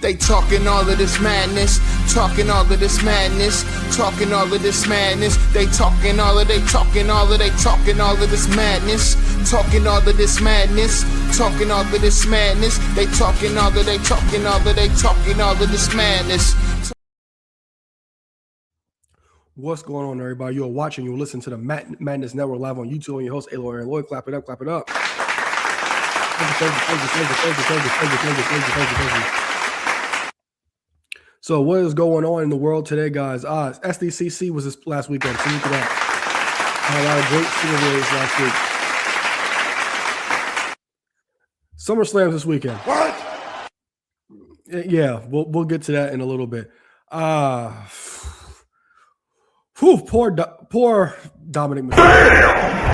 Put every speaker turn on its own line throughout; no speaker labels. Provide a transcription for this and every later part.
They talking all of this madness, talking all of this madness, talking all of this madness. They talking all of this madness, talking all of this madness, talking all of this madness. They talking all of this madness.
What's going on, everybody? You're watching, you're listening to the Madness Network live on YouTube, and your host, Aloy and Lloyd. Clap it up, clap it up. Thank you. So what is going on in the world today, guys? SDCC was this last weekend. So look at that. Had a lot of great giveaways last week. SummerSlam this weekend. What? Yeah, we'll get to that in a little bit. Poor Dominic Mysterio.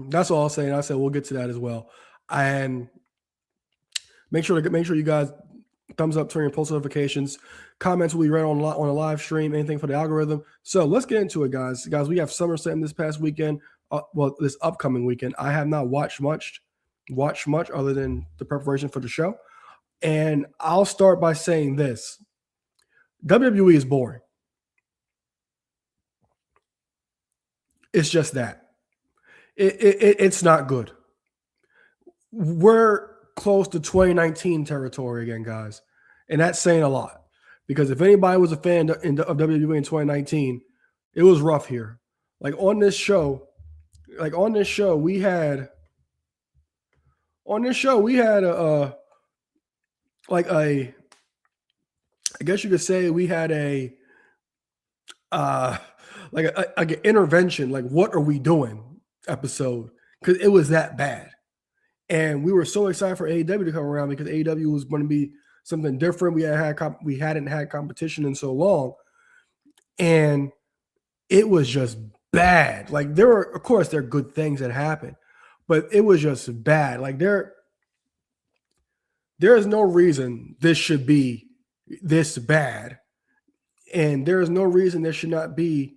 That's all I'll say. And I said we'll get to that as well. And make sure you guys thumbs up, turn your post notifications. Comments will be read on a live stream. Anything for the algorithm. So let's get into it, guys. Guys, we have SummerSlam this past weekend. This upcoming weekend. I have not watched much other than the preparation for the show. And I'll start by saying this. WWE is boring. It's just that. It's not good. We're close to 2019 territory again, guys. And that's saying a lot. Because if anybody was a fan of WWE in 2019, it was rough here. On this show, we had I guess you could say we had an intervention, like what are we doing episode, because it was that bad. And we were so excited for AEW to come around because AEW was going to be something different. We hadn't had competition in so long, and it was just bad. There are good things that happened, but it was just bad. There is no reason this should be this bad, and there is no reason there should not be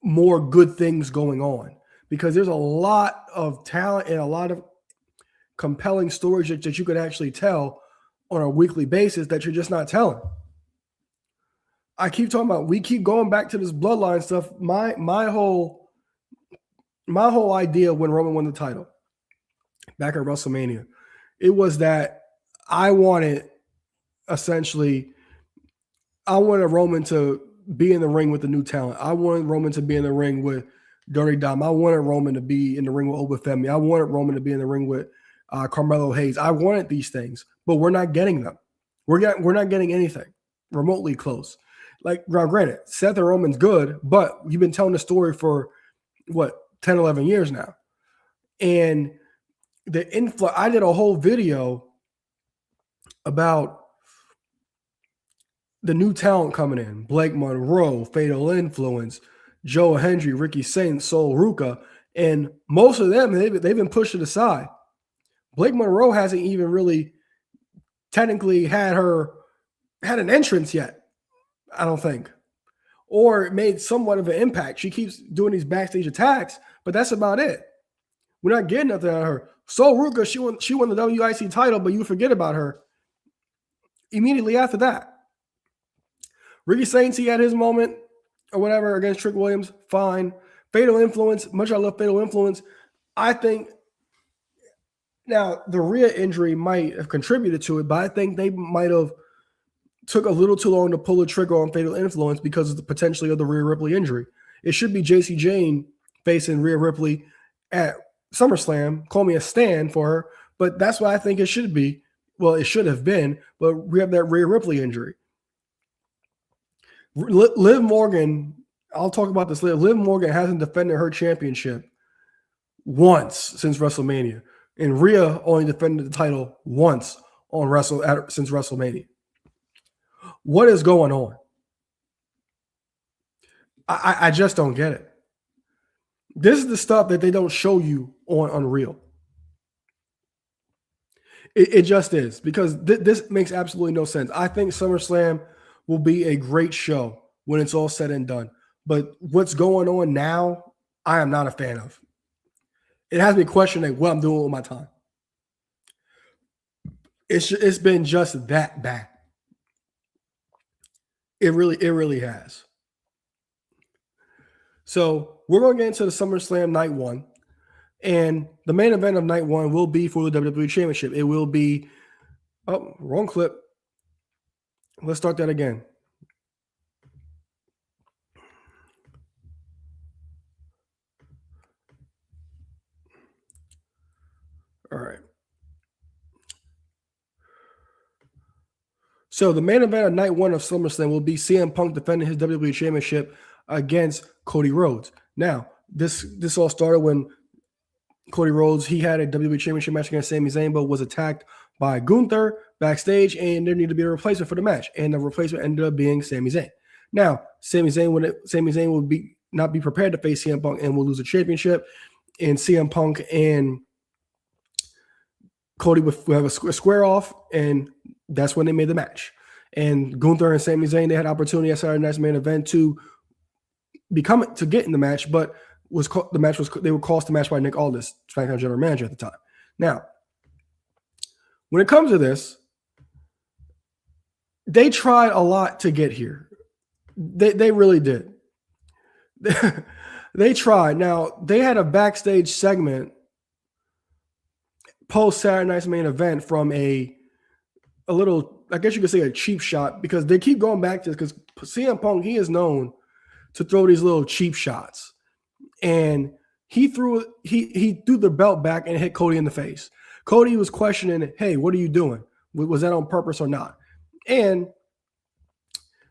more good things going on, because there's a lot of talent and a lot of compelling stories that you could actually tell on a weekly basis that you're just not telling. I keep talking about, we keep going back to this bloodline stuff. My whole idea when Roman won the title back at WrestleMania, it was that I wanted Roman to be in the ring with the new talent. I wanted Roman to be in the ring with Dirty Dom. I wanted Roman to be in the ring with Obafemi. I wanted Roman to be in the ring with Carmelo Hayes. I wanted these things, but we're not getting them. We're not getting anything remotely close. Granted, Seth and Roman's good, but you've been telling the story for 10, 11 years now. And I did a whole video about the new talent coming in: Blake Monroe, Fatal Influence, Joe Hendry, Ricky Saint, Sol Ruca, and most of them, they've been pushed to the side. Blake Monroe hasn't even really technically had an entrance yet, I don't think, or made somewhat of an impact. She keeps doing these backstage attacks, but that's about it. We're not getting nothing out of her. Sol Ruca, she won the WIC title, but you forget about her immediately after that. Ricky Saints, he had his moment or whatever against Trick Williams, fine. Fatal Influence, much I love Fatal Influence. I think now the Rhea injury might have contributed to it, but I think they might have took a little too long to pull the trigger on Fatal Influence because of the potentially of the Rhea Ripley injury. It should be JC Jane facing Rhea Ripley at SummerSlam. Call me a stan for her, but that's what I think it should be. Well, it should have been, but we have that Rhea Ripley injury. Liv Morgan, I'll talk about this later. Liv Morgan hasn't defended her championship once since WrestleMania, and Rhea only defended the title once since WrestleMania. What is going on? I just don't get it. This is the stuff that they don't show you on Unreal. It just is, because this makes absolutely no sense. I think SummerSlam will be a great show when it's all said and done. But what's going on now, I am not a fan of. It has me questioning what I'm doing with my time. It's been just that bad. It really has. So we're going to get into the SummerSlam night one. And the main event of night one will be for the WWE Championship. It will be, oh, wrong clip. Let's start that again. All right. So the main event of night one of SummerSlam will be CM Punk defending his WWE Championship against Cody Rhodes. Now, this all started when Cody Rhodes, he had a WWE Championship match against Sami Zayn, but was attacked by Gunther backstage, and there needed to be a replacement for the match. And the replacement ended up being Sami Zayn. Now, Sami Zayn will not be prepared to face CM Punk and will lose the championship. And CM Punk and Cody will have a square off, and that's when they made the match. And Gunther and Sami Zayn, they had opportunity at Saturday Night's main event to get in the match, but they were cost the match by Nick Aldis, SmackDown General Manager at the time. Now, when it comes to this, they tried a lot to get here. They really did. They tried. Now, they had a backstage segment post Saturday Night's main event from a little, I guess you could say, a cheap shot, because they keep going back to this, because CM Punk, he is known to throw these little cheap shots. And he threw the belt back and hit Cody in the face. Cody was questioning, hey, what are you doing? Was that on purpose or not? And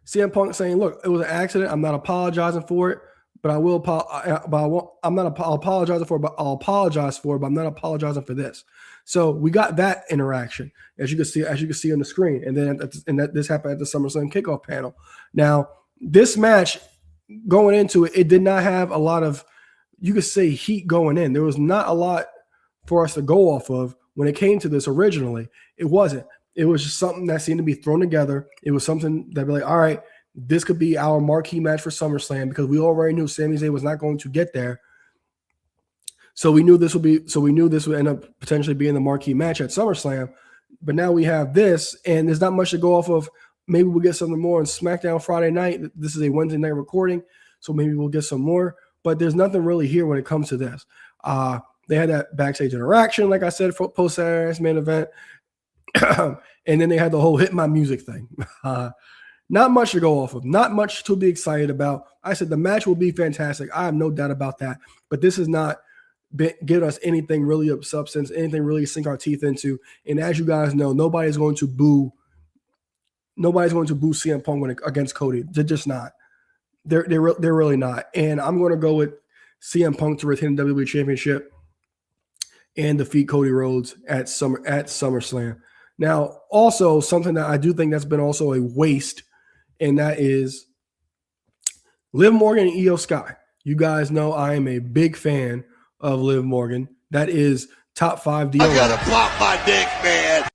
CM Punk saying, look, it was an accident. I'm not apologizing for it, but I will. I'm not apologizing for it, but I'll apologize for it, but I'm not apologizing for this. So we got that interaction, as you can see on the screen. And then this happened at the SummerSlam kickoff panel. Now, this match, going into it, it did not have a lot of, you could say, heat going in. There was not a lot for us to go off of when it came to this originally. It wasn't. It was just something that seemed to be thrown together. It was something that be like, all right, this could be our marquee match for SummerSlam, because we already knew Sami Zayn was not going to get there. So we knew this would end up potentially being the marquee match at SummerSlam. But now we have this, and there's not much to go off of. Maybe we'll get something more on SmackDown Friday night. This is a Wednesday night recording, so maybe we'll get some more. But there's nothing really here when it comes to this. They had that backstage interaction, like I said, for post-Saturday's main event. And then they had the whole hit my music thing. Not much to go off of. Not much to be excited about. I said the match will be fantastic. I have no doubt about that. But this is not give us anything really of substance, anything really to sink our teeth into. And as you guys know, nobody's going to boo CM Punk against Cody. They're just not. They're really not. And I'm going to go with CM Punk to retain the WWE Championship and defeat Cody Rhodes at SummerSlam. Now, also something that I do think that's been also a waste, and that is Liv Morgan and Io Sky. You guys know I am a big fan of Liv Morgan. That is top 5 deal. I gotta pop my dick, man.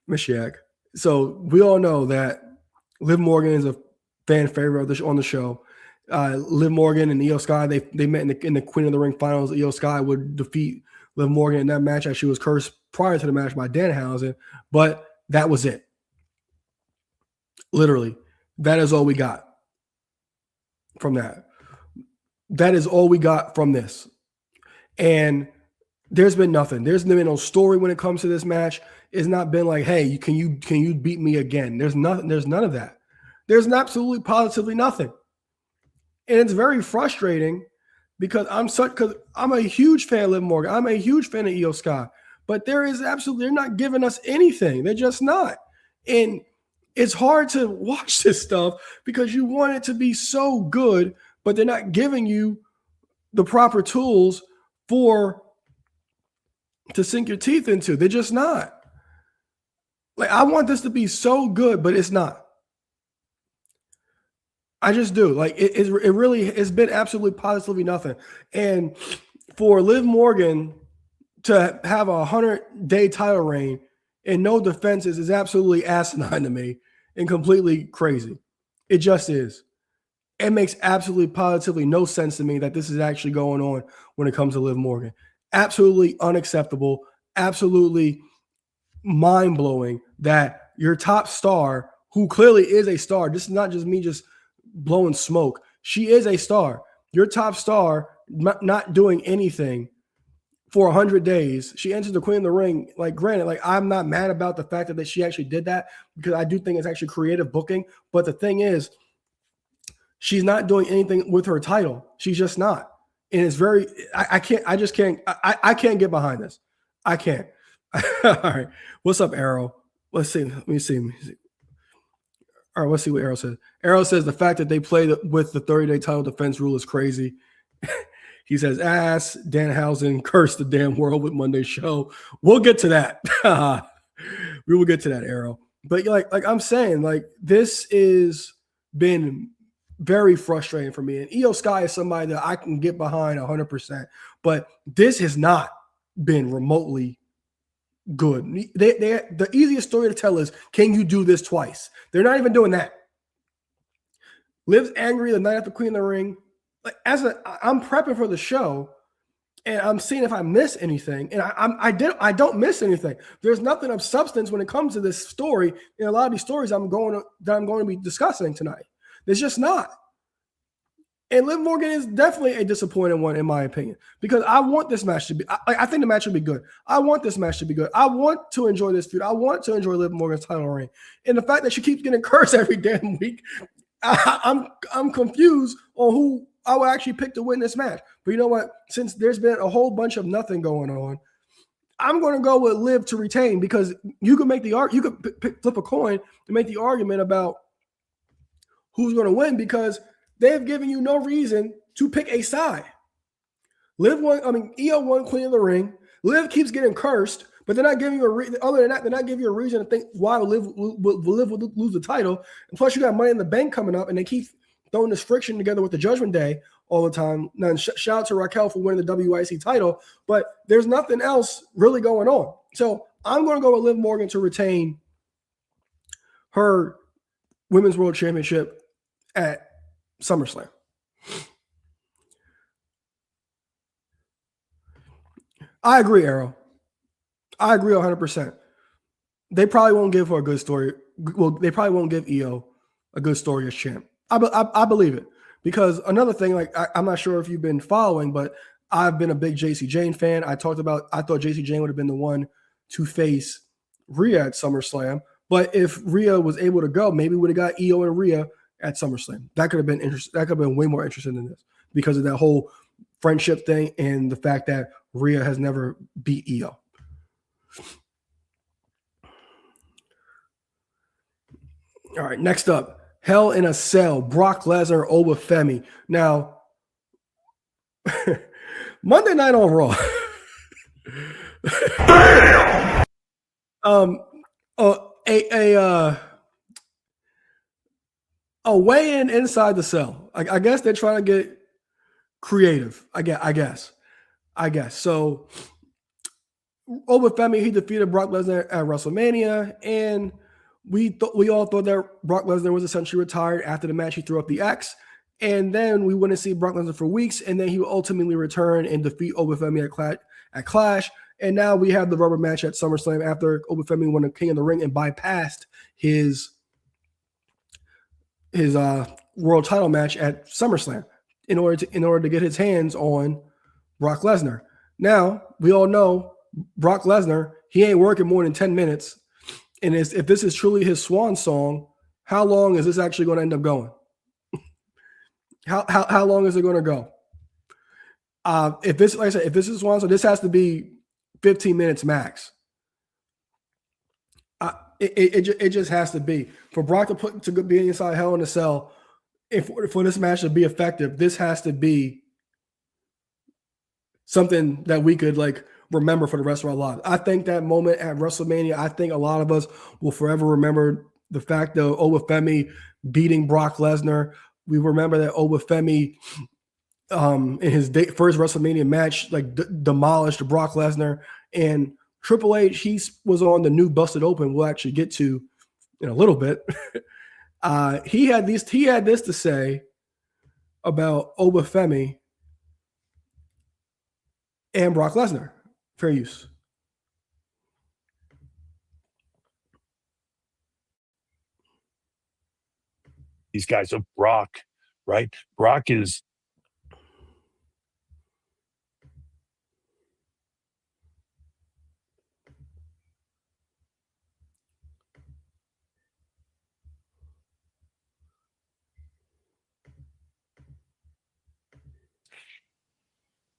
Mashiach. So we all know that Liv Morgan is a fan favorite on the show. Liv Morgan and Io Sky, they met in the Queen of the Ring finals. Io Sky would defeat Liv Morgan in that match, as she was cursed prior to the match by Danhausen, but that was it. Literally, that is all we got from that. That is all we got from this. And there's been nothing. There's been no story when it comes to this match. It's not been like, hey, can you beat me again? There's nothing. There's none of that. There's absolutely positively nothing. And it's very frustrating, because I'm a huge fan of Liv Morgan. I'm a huge fan of Io Sky. But they're not giving us anything. They're just not. And it's hard to watch this stuff because you want it to be so good, but they're not giving you the proper tools to sink your teeth into. They're just not. Like, I want this to be so good, but it's not. I just do. Like, it's been absolutely positively nothing. And for Liv Morgan to have a 100-day title reign and no defenses is absolutely asinine to me and completely crazy. It just is. It makes absolutely positively no sense to me that this is actually going on when it comes to Liv Morgan. Absolutely unacceptable. Absolutely mind-blowing that your top star, who clearly is a star, this is not just me just blowing smoke. She is a star. Your top star not doing anything for 100 days. She enters the Queen of the Ring. Like, granted, like, I'm not mad about the fact that she actually did that, because I do think it's actually creative booking. But the thing is, she's not doing anything with her title. She's just not. And it's very, I can't get behind this. I can't. All right. What's up, Arrow? Let's see. Let me see. All right, let's see what Arrow says. Arrow says the fact that they play with the 30-day title defense rule is crazy. He says, ass, Danhausen cursed the damn world with Monday's show. We'll get to that. We will get to that, Arrow. But like I'm saying, like, this is been very frustrating for me. And Io Sky is somebody that I can get behind 100%. But this has not been remotely good. The easiest story to tell is, can you do this twice? They're not even doing that. Liv's angry the night after Queen of the Ring. Like, I'm prepping for the show, and I'm seeing if I miss anything, and I don't miss anything. There's nothing of substance when it comes to this story. In a lot of these stories I'm going to be discussing tonight. There's just not. And Liv Morgan is definitely a disappointing one, in my opinion, because I want this match to be. I think the match should be good. I want this match to be good. I want to enjoy this feud. I want to enjoy Liv Morgan's title reign. And the fact that she keeps getting cursed every damn week, I'm confused on who I would actually pick to win this match. But you know what? Since there's been a whole bunch of nothing going on, I'm going to go with Liv to retain, because you could make the argument. You could flip a coin to make the argument about who's going to win, because they've given you no reason to pick a side. Io won Queen of the Ring. Liv keeps getting cursed, but they're not giving you a reason. Other than that, they're not giving you a reason to think why Liv will lose the title. And plus, you got Money in the Bank coming up, and they keep throwing this friction together with the Judgment Day all the time. Now, shout out to Raquel for winning the WIC title, but there's nothing else really going on. So I'm going to go with Liv Morgan to retain her Women's World Championship at SummerSlam. I agree, Arrow. I agree 100%. They probably won't give her a good story. Well, they probably won't give Io a good story as champ. I believe it, because another thing, like, I'm not sure if you've been following, but I've been a big JC Jane fan. I thought JC Jane would have been the one to face Rhea at SummerSlam. But if Rhea was able to go, maybe we would have got Io and Rhea at SummerSlam. That could have been interesting. That could have been way more interesting than this, because of that whole friendship thing and the fact that Rhea has never beat Io. All right, next up, Hell in a Cell, Brock Lesnar over Femi. Now, Monday Night on Raw. A weigh-in inside the cell. I guess they're trying to get creative. I guess. So, over Femi, he defeated Brock Lesnar at WrestleMania, and we all thought that Brock Lesnar was essentially retired. After the match, he threw up the X, and then we wouldn't see Brock Lesnar for weeks, and then he would ultimately return and defeat Obafemi at Clash. And now we have the rubber match at SummerSlam after Obafemi won the King of the Ring and bypassed his world title match at SummerSlam in order to get his hands on Brock Lesnar. Now, we all know Brock Lesnar, he ain't working more than 10 minutes. And if this is truly his swan song, how long is this actually going to end up going? How long is it going to go? If this is swan song, this has to be 15 minutes max. It just has to be. For Brock to be inside Hell in a Cell, for this match to be effective, this has to be something that we could remember for the rest of our lives. I think that moment at WrestleMania, I think a lot of us will forever remember the fact of Obafemi beating Brock Lesnar. We remember that Obafemi, in his first WrestleMania match, demolished Brock Lesnar. And Triple H, he was on the new Busted Open. We'll actually get to in a little bit. He had this to say about Obafemi and Brock Lesnar. Fair use.
these guys. Of Brock, right? Brock is.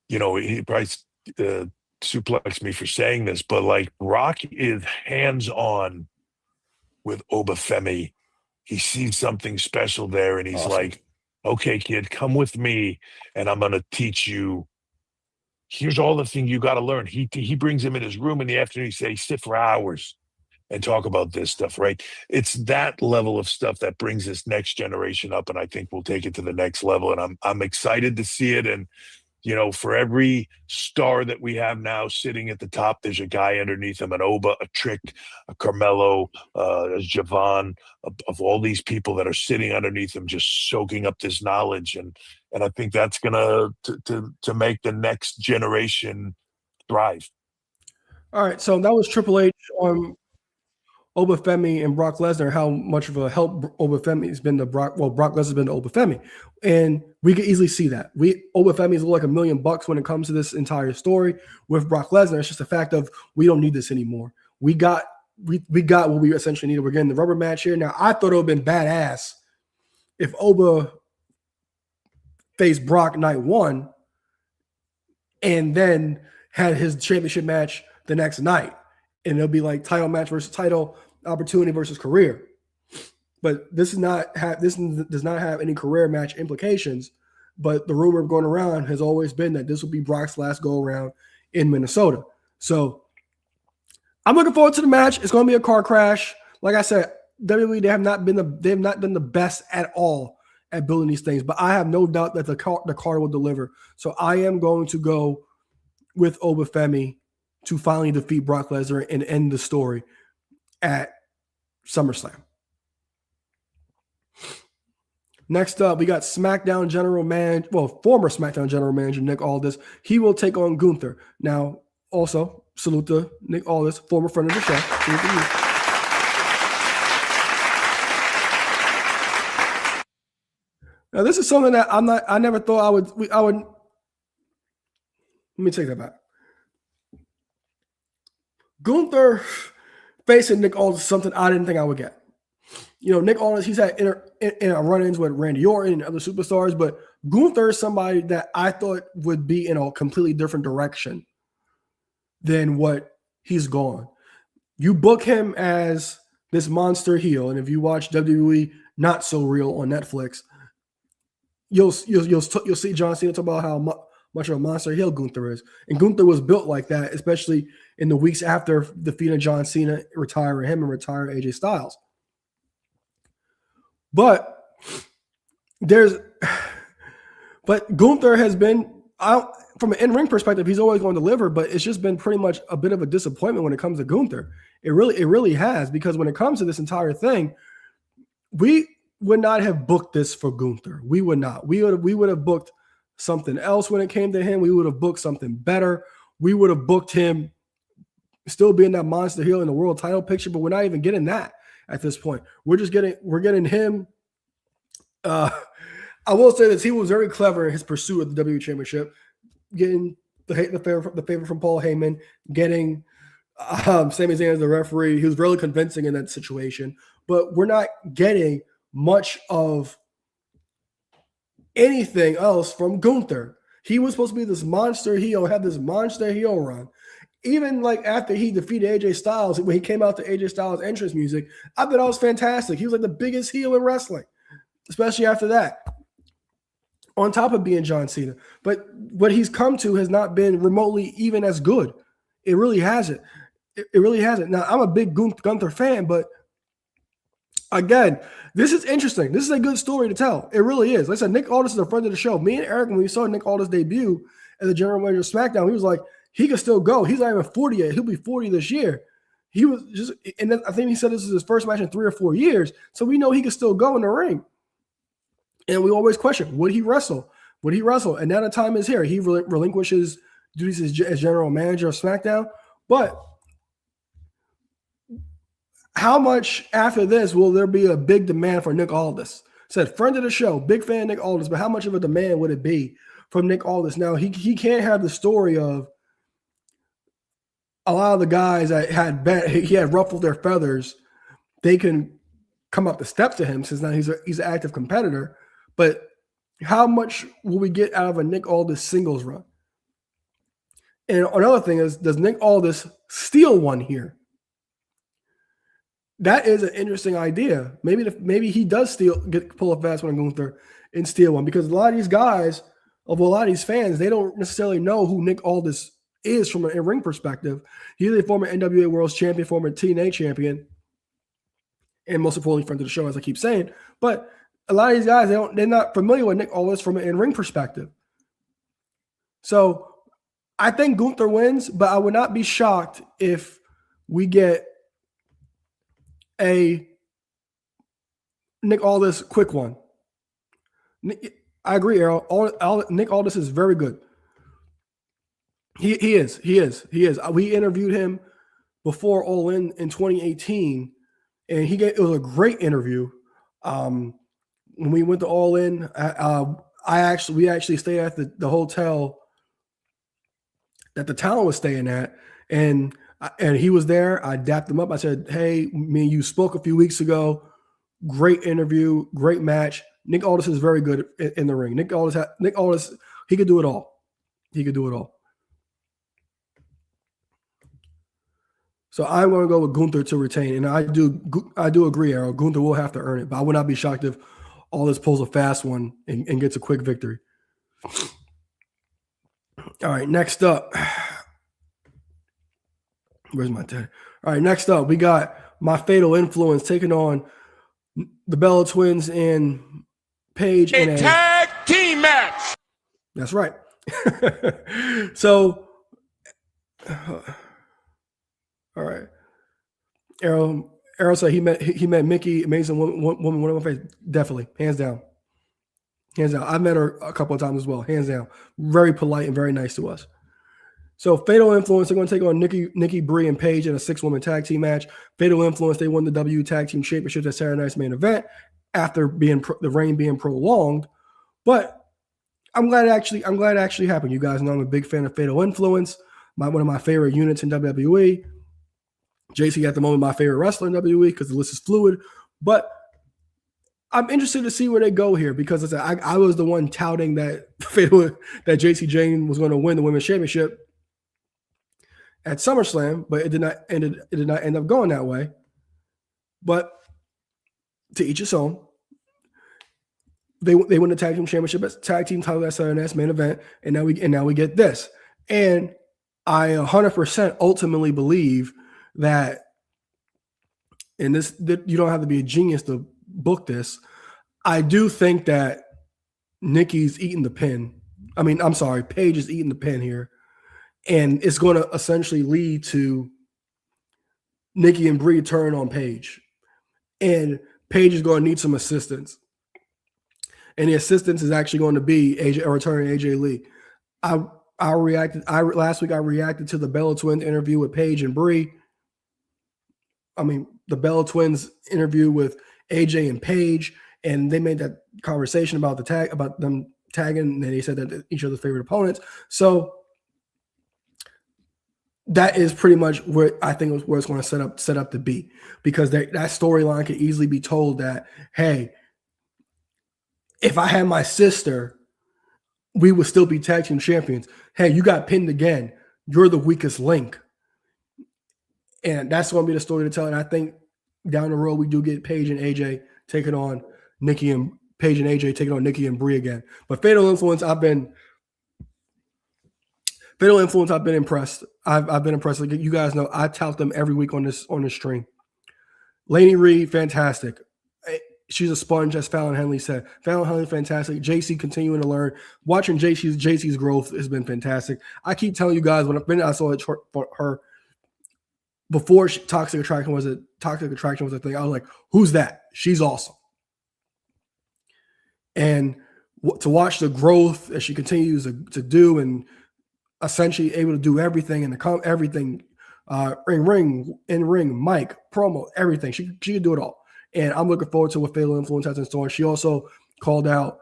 He probably suplex me for saying this, but like Brock is hands-on with Obafemi. He sees something special there, and he's
Awesome.
like, okay, kid, come with me, and I'm going to teach you. Here's all the things you got to learn. He brings him in his room in the afternoon. He says, sit for hours and talk about this stuff, right? It's that level of stuff that brings this next generation up, and I think we'll take it to the next level, and I'm excited to see it. And for every star that we have now sitting at the top, there's a guy underneath him, an Oba, a Trick, a Carmelo, a Javon, of all these people that are sitting underneath him, just soaking up this knowledge. And I think that's gonna to make the next generation thrive.
All right, so that was Triple H on Obafemi and Brock Lesnar, how much of a help Obafemi has been to Brock. Well, Brock Lesnar's been to Obafemi, and we can easily see that. Obafemi is like $1 million when it comes to this entire story. With Brock Lesnar, it's just a fact of we don't need this anymore. We got what we essentially needed. We're getting the rubber match here. Now, I thought it would have been badass if Oba faced Brock night one and then had his championship match the next night. And it'll be like title match versus title, opportunity versus career. But this does not have any career match implications. But the rumor going around has always been that this will be Brock's last go around in Minnesota. So I'm looking forward to the match. It's going to be a car crash. Like I said, WWE they have not been the best at all at building these things. But I have no doubt that the car will deliver. So I am going to go with Obafemi to finally defeat Brock Lesnar and end the story at SummerSlam. Next up, we got former SmackDown General Manager Nick Aldis. He will take on Gunther. Now, also, salute to Nick Aldis, former friend of the show. Salute to you. Now, this is something that I never thought I would. Let me take that back. Gunther facing Nick Aldis is something I didn't think I would get. Nick Aldis, he's had run-ins with Randy Orton and other superstars, but Gunther is somebody that I thought would be in a completely different direction than what he's gone. You book him as this monster heel, and if you watch WWE Not So Real on Netflix, you'll see John Cena talk about how much of a monster heel Gunther is. And Gunther was built like that, especially in the weeks after defeating John Cena, retiring him and retiring AJ Styles. But Gunther has been, from an in-ring perspective, he's always going to deliver, but it's just been pretty much a bit of a disappointment when it comes to Gunther. It really has, because when it comes to this entire thing, we would not have booked this for Gunther. We would not. We would have booked something else when it came to him. We would have booked something better. We would have booked him still being that monster heel in the world title picture, but we're not even getting that at this point. We're getting him. I will say this: he was very clever in his pursuit of the WWE Championship, getting the favor from Paul Heyman, getting Sami Zayn as the referee. He was really convincing in that situation, but we're not getting much of anything else from Gunther. He was supposed to be this monster heel, have this monster heel run. Even like after he defeated AJ Styles, when he came out to AJ Styles' entrance music, I thought that was fantastic. He was like the biggest heel in wrestling, especially after that, on top of being John Cena. But what he's come to has not been remotely even as good. It really hasn't. It really hasn't. Now, I'm a big Gunther fan, but again, this is interesting. This is a good story to tell. It really is. Like I said, Nick Aldis is a friend of the show. Me and Eric, when we saw Nick Aldis debut as the general manager of SmackDown, he was like, he can still go. He's not even 40 yet. He'll be 40 this year. He was just, and then I think he said this is his first match in 3 or 4 years. So we know he can still go in the ring. And we always question, would he wrestle? Would he wrestle? And now the time is here. He relinquishes duties as general manager of SmackDown. But how much after this will there be a big demand for Nick Aldis? Said, friend of the show, big fan of Nick Aldis, but how much of a demand would it be from Nick Aldis? Now, he can't have the story of a lot of the guys that he had ruffled their feathers. They can come up the steps to him since now he's an active competitor. But how much will we get out of a Nick Aldis singles run? And another thing is, does Nick Aldis steal one here? That is an interesting idea. Maybe he does pull a fast one on Gunther and steal one, because a lot of these guys, a lot of these fans, they don't necessarily know who Nick Aldis is from an in-ring perspective. He's a former NWA World Champion, former TNA champion, and most importantly, friend of the show, as I keep saying. But a lot of these guys, they're not familiar with Nick Aldis from an in-ring perspective. So I think Gunther wins, but I would not be shocked if we get a Nick Aldis quick one. I agree, Errol. Nick Aldis is very good. He is. We interviewed him before All In 2018, and it was a great interview. When we went to All In, we actually stayed at the hotel that the talent was staying at, and he was there. I dapped him up. I said, "Hey, me and you spoke a few weeks ago. Great interview, great match. Nick Aldis is very good in the ring. Nick Aldis, he could do it all. He could do it all." So I'm going to go with Gunther to retain, and I do agree, Errol. Gunther will have to earn it, but I would not be shocked if Aldis pulls a fast one and gets a quick victory. All right, next up. Where's my tag? All right, next up, we got My Fatal Influence taking on the Bella Twins and Paige in a
tag team match.
That's right. So, all right. Errol said he met Mickey, amazing woman, one of my favorites. Definitely, hands down. Hands down. I've met her a couple of times as well. Hands down. Very polite and very nice to us. So Fatal Influence, they're going to take on Nikki Brie and Paige in a 6-woman tag team match. Fatal Influence, they won the W Tag Team Championship at Saturday Night's Main Event after the reign being prolonged. But I'm glad it actually happened. You guys know I'm a big fan of Fatal Influence, one of my favorite units in WWE. JC at the moment my favorite wrestler in WWE because the list is fluid. But I'm interested to see where they go here because I was the one touting that JC Jane was going to win the women's championship at SummerSlam, but it did not end up going that way. But to each his own. They win the tag team championship as tag team title at Saturday Night's Main Event, and now we get this. And I 100% ultimately believe that, and that you don't have to be a genius to book this. I do think that Nikki's eating the pin. Paige is eating the pin here. And it's going to essentially lead to Nikki and Brie turn on Paige. And Paige is going to need some assistance. And the assistance is actually going to be returning AJ Lee. Last week I reacted to the Bella Twins interview with Paige and Brie. The Bella Twins interview with AJ and Paige, and they made that conversation about them tagging, and they said that each other's favorite opponents. So that is pretty much where I think where it's going to set up to be, because that storyline could easily be told that, hey, if I had my sister, we would still be tag team champions. Hey, you got pinned again. You're the weakest link. And that's going to be the story to tell. And I think down the road, we do get Paige and AJ taking on Nikki and Brie again. But Fatal Influence, I've been impressed. I've been impressed. Like you guys know, I tout them every week on this stream. Lainey Reed, fantastic. She's a sponge, as Fallon Henley said. Fallon Henley, fantastic. JC continuing to learn. Watching JC's growth has been fantastic. I keep telling you guys, when I saw her before Toxic Attraction was a thing, I was like, who's that? She's awesome. And to watch the growth as she continues to do, and essentially able to do everything in ring, mic, promo, everything. She could do it all. And I'm looking forward to what Fatal Influence has in store. She also called out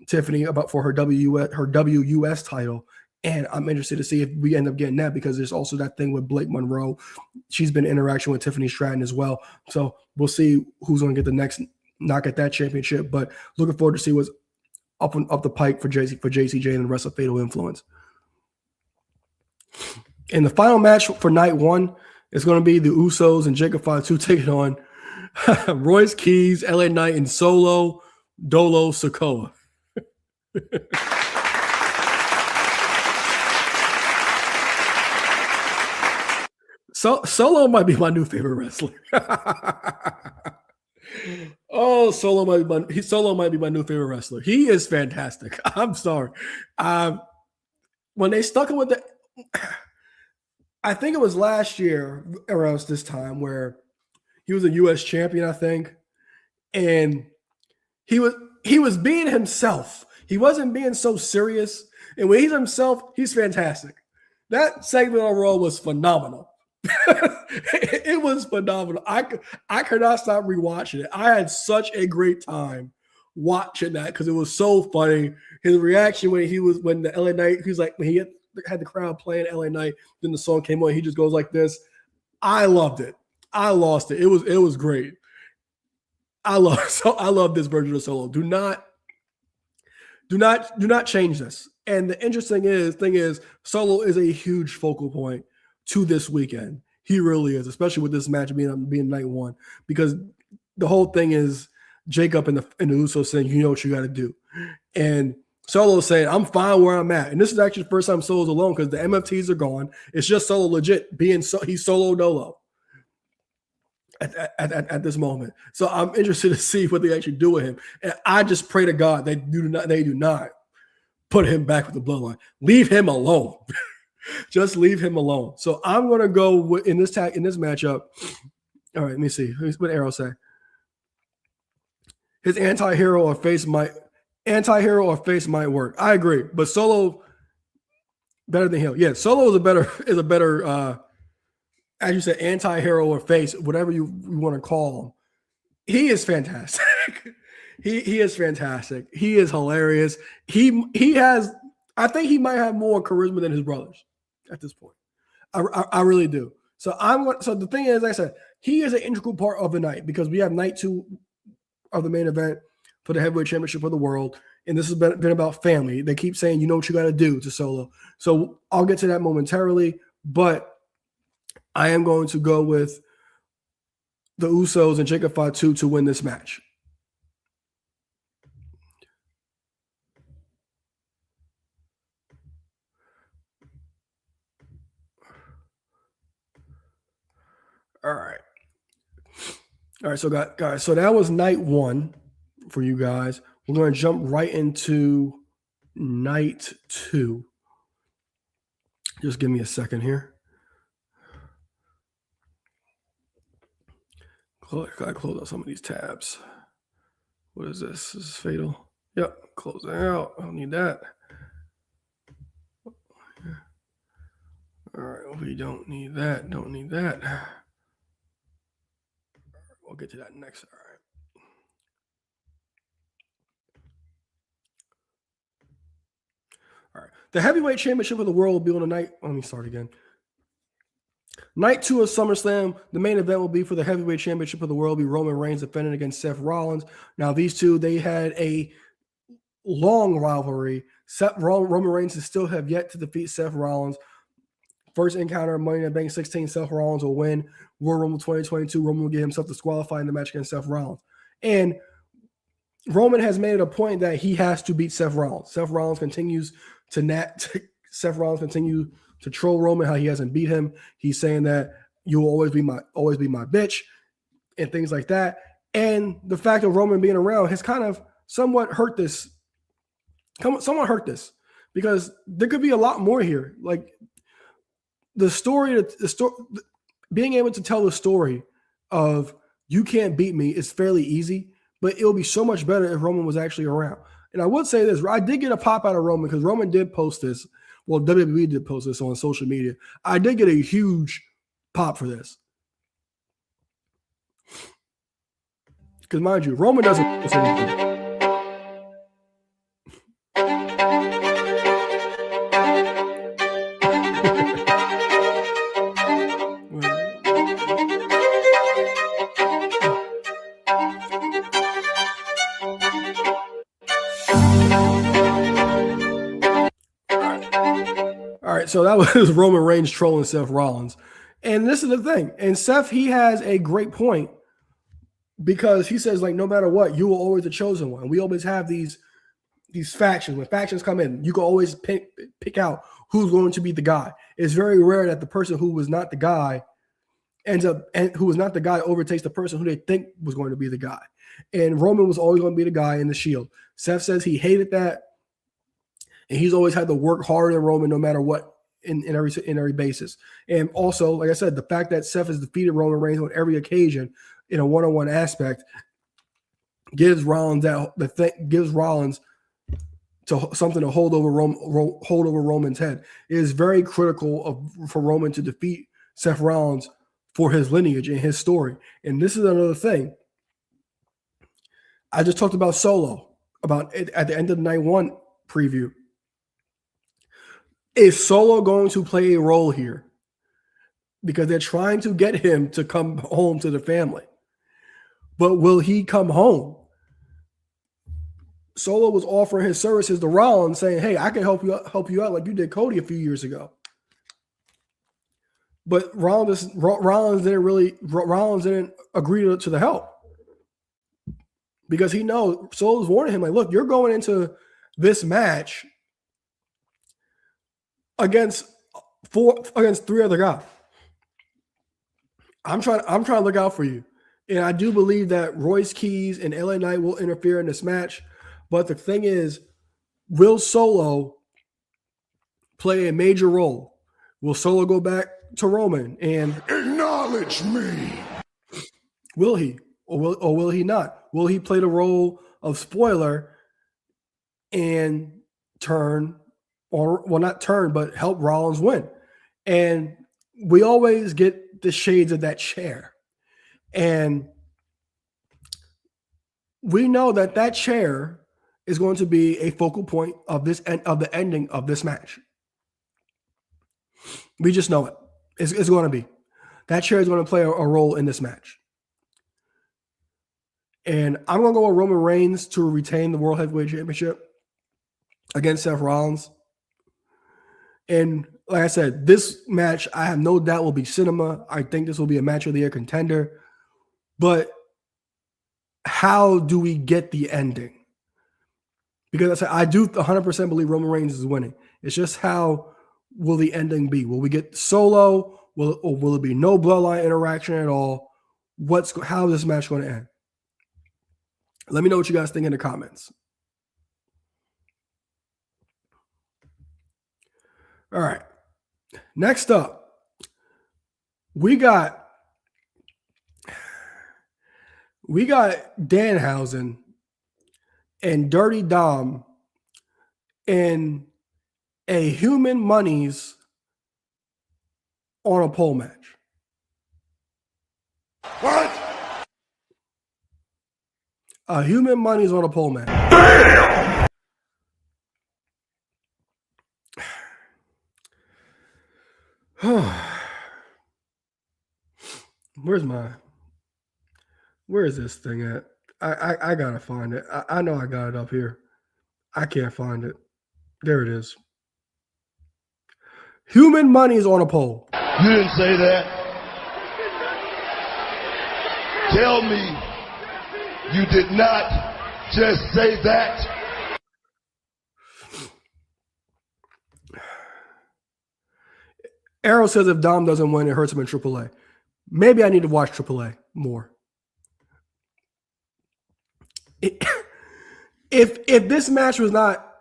Tiffany for her WUS title. And I'm interested to see if we end up getting that, because there's also that thing with Blake Monroe. She's been in interaction with Tiffany Stratton as well. So we'll see who's going to get the next knock at that championship. But looking forward to see what's up the pike for JCJ and the rest of Fatal Influence. And the final match for night one is going to be the Usos and Jacob Fatu taking on Royce Keys, LA Knight, and Solo Dolo Sikoa. Solo might be my new favorite wrestler. Oh, Solo might be my new favorite wrestler. He is fantastic. I'm sorry. When they stuck him with the, I think it was last year around this time where he was a U.S. champion, I think, and he was being himself. He wasn't being so serious, and when he's himself, he's fantastic. That segment on Raw was phenomenal. It was phenomenal. I could not stop rewatching it. I had such a great time watching that because it was so funny. His reaction when the LA Knight, he was like, when he had the crowd playing LA Knight, then the song came on, he just goes like this. I loved it. I lost it. It was great. I love this version of Solo. Do not change this. And the interesting thing is Solo is a huge focal point to this weekend. He really is, especially with this match being night one, because the whole thing is Jacob and the Usos saying, you know what you got to do. And Solo saying, I'm fine where I'm at. And this is actually the first time Solo's alone because the MFTs are gone. It's just Solo legit he's Solo Dolo at this moment. So I'm interested to see what they actually do with him. And I just pray to God they do not put him back with the bloodline. Leave him alone. Just leave him alone. So I'm going to go in this matchup. All right, let me see. What Arrow say? His anti-hero or face might work. I agree, but Solo better than heel. Yeah, Solo is a better as you said, anti-hero or face, whatever you want to call him. He is fantastic. He is fantastic. He is hilarious. He has, I think he might have more charisma than his brothers at this point. I really do. So the thing is, like I said, he is an integral part of the night because we have night two of the main event for the heavyweight championship of the world. And this has been about family. They keep saying, you know what you got to do to Solo. So I'll get to that momentarily, but I am going to go with the Usos and Jacob Fatu to win this match. All right. So guys, so that was night one for you guys. We're going to jump right into night two. Just give me a second here. Gotta close out some of these tabs. What is this? This is Fatal. Yep, close that out. I don't need that. All right, we don't need that. Don't need that. We'll get to that next. All right. The heavyweight championship of the world will be on the night. Let me start again. Night two of SummerSlam, the main event will be for the heavyweight championship of the world, be Roman Reigns defending against Seth Rollins. Now, these two, they had a long rivalry. Roman Reigns still have yet to defeat Seth Rollins. First encounter, Money in the Bank 16, Seth Rollins will win. Royal Rumble 2022, Roman will get himself disqualified in the match against Seth Rollins. And Roman has made it a point that he has to beat Seth Rollins. Seth Rollins continues to troll Roman, how he hasn't beat him. He's saying that you will always be my bitch and things like that. And the fact of Roman being around has kind of somewhat hurt this. Because there could be a lot more here. Like the story, being able to tell the story of you can't beat me is fairly easy, but it'll be so much better if Roman was actually around. And I would say this, I did get a pop out of Roman because Roman did post this. Well, WWE did post this on social media. I did get a huge pop for this. Because mind you, Roman doesn't miss anything. All right, so that was Roman Reigns trolling Seth Rollins. And this is the thing. And Seth, he has a great point because he says, like, no matter what, you will always the chosen one. We always have these factions. When factions come in, you can always pick out who's going to be the guy. It's very rare that the person who was not the guy overtakes the person who they think was going to be the guy. And Roman was always going to be the guy in the Shield. Seth says he hated that. And he's always had to work harder than Roman no matter what in every basis. And also, like I said, the fact that Seth has defeated Roman Reigns on every occasion in a one-on-one aspect gives Rollins to something to hold over Roman's head. It is very critical for Roman to defeat Seth Rollins for his lineage and his story. And this is another thing. I just talked about Solo about it at the end of the night one preview. Is Solo going to play a role here? Because they're trying to get him to come home to the family. But will he come home? Solo was offering his services to Rollins, saying, "Hey, I can help you out like you did Cody a few years ago." But Rollins didn't agree to the help because he knows Solo's warning him, like, "Look, you're going into this match against three other guys. I'm trying to look out for you." And I do believe that Royce Keys and LA Knight will interfere in this match. But the thing is, will Solo play a major role? Will Solo go back to Roman and
acknowledge me?
Will he? Or will he not? Will he play the role of spoiler and but help Rollins win? And we always get the shades of that chair. And we know that chair is going to be a focal point of the ending of this match. We just know it. It's going to be. That chair is going to play a role in this match. And I'm going to go with Roman Reigns to retain the World Heavyweight Championship against Seth Rollins. And like I said, this match, I have no doubt will be cinema. I think this will be a match of the year contender. But how do we get the ending? Because I do 100% believe Roman Reigns is winning. It's just how will the ending be? Will we get Solo? Will it be no bloodline interaction at all? How is this match going to end? Let me know what you guys think in the comments. All right. Next up, we got Danhausen and Dirty Dom in a Human Monies on a pole match.
What?
A Human Monies on a pole match.
Damn!
Where is this thing at? I gotta find it. I know I got it up here. I can't find it. There it is. Human Monies on a pole.
You didn't say that. Tell me you did not just say that.
Arrow says if Dom doesn't win, it hurts him in AAA. Maybe I need to watch AAA more. If this match was not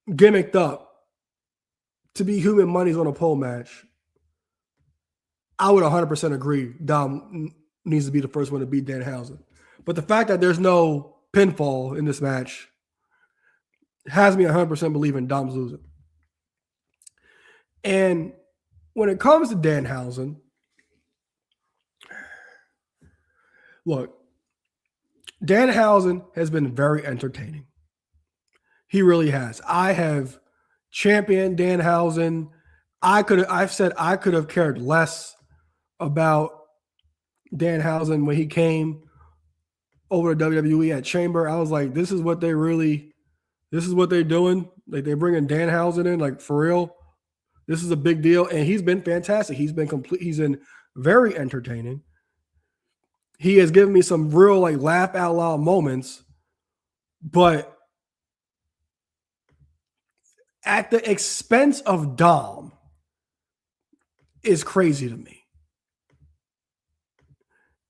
gimmicked up to be Human Monies on a pole match, I would 100% agree Dom needs to be the first one to beat Danhausen. But the fact that there's no pinfall in this match has me 100% believing Dom's losing. And when it comes to Danhausen, look, Danhausen has been very entertaining. He really has. I have championed Danhausen. I've said I could have cared less about Danhausen when he came over to WWE at Chamber. I was like, this is what they're doing. Like, they're bringing Danhausen in, like, for real. This is a big deal. And he's been fantastic. He's been very entertaining. He has given me some real, like, laugh out loud moments, but at the expense of Dom is crazy to me.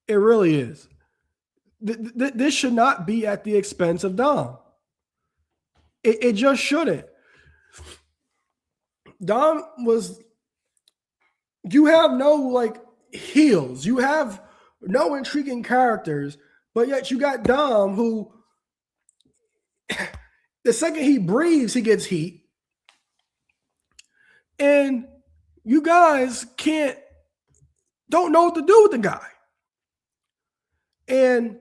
It really is. This should not be at the expense of Dom. It just shouldn't. Dom you have no, like, heels. You have no intriguing characters, but yet you got Dom, who the second he breathes, he gets heat. And you guys don't know what to do with the guy. And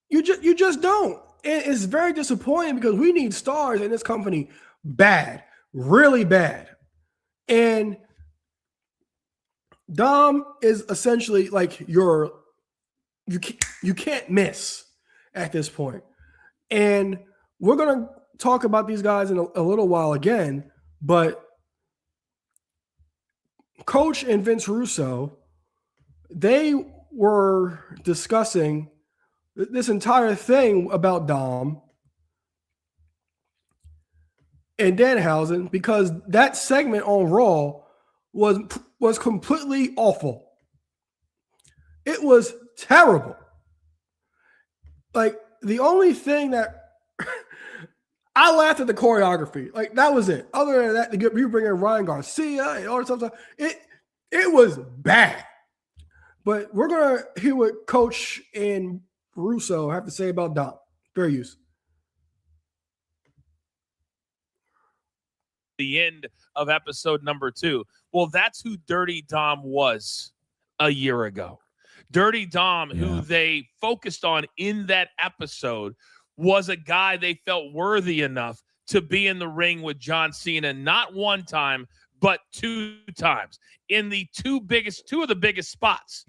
you just don't. And it's very disappointing because we need stars in this company bad, really bad. And Dom is essentially like you can't miss at this point. And we're going to talk about these guys in a little while again, but Coach and Vince Russo, they were discussing this entire thing about Dom and Danhausen because that segment on Raw was completely awful. It was terrible. Like, the only thing that I laughed at the choreography. Like, that was it. Other than that, you bring in Ryan Garcia and all that stuff. It was bad. But we're going to hear what Coach and Russo have to say about Dom. Fair use.
The end of episode number 2. Well, that's who Dirty Dom was a year ago. Dirty Dom, who they focused on in that episode, was a guy they felt worthy enough to be in the ring with John Cena, not one time, but 2 times in the two of the biggest spots.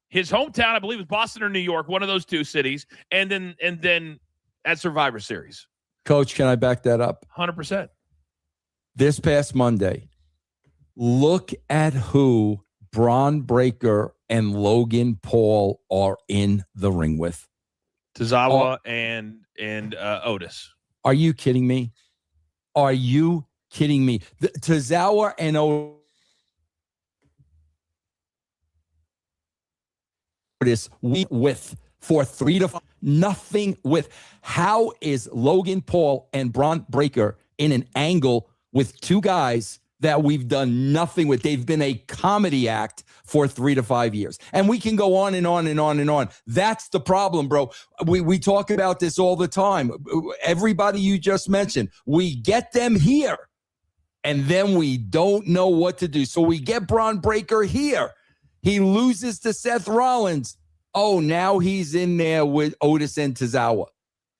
His hometown, I believe, was Boston or New York, one of those 2 cities, and then at Survivor Series.
Coach, can I back that up?
100%.
This past Monday, look at who Braun Breaker and Logan Paul are in the ring with.
Tozawa and Otis.
Are you kidding me? Are you kidding me? Tozawa and Otis with for 3 to 5, nothing with. How is Logan Paul and Braun Breaker in an angle with 2 guys that we've done nothing with? They've been a comedy act for 3 to 5 years. And we can go on and on and on and on. That's the problem, bro. We talk about this all the time. Everybody you just mentioned, we get them here, and then we don't know what to do. So we get Braun Breaker here. He loses to Seth Rollins. Oh, now he's in there with Otis and Tozawa.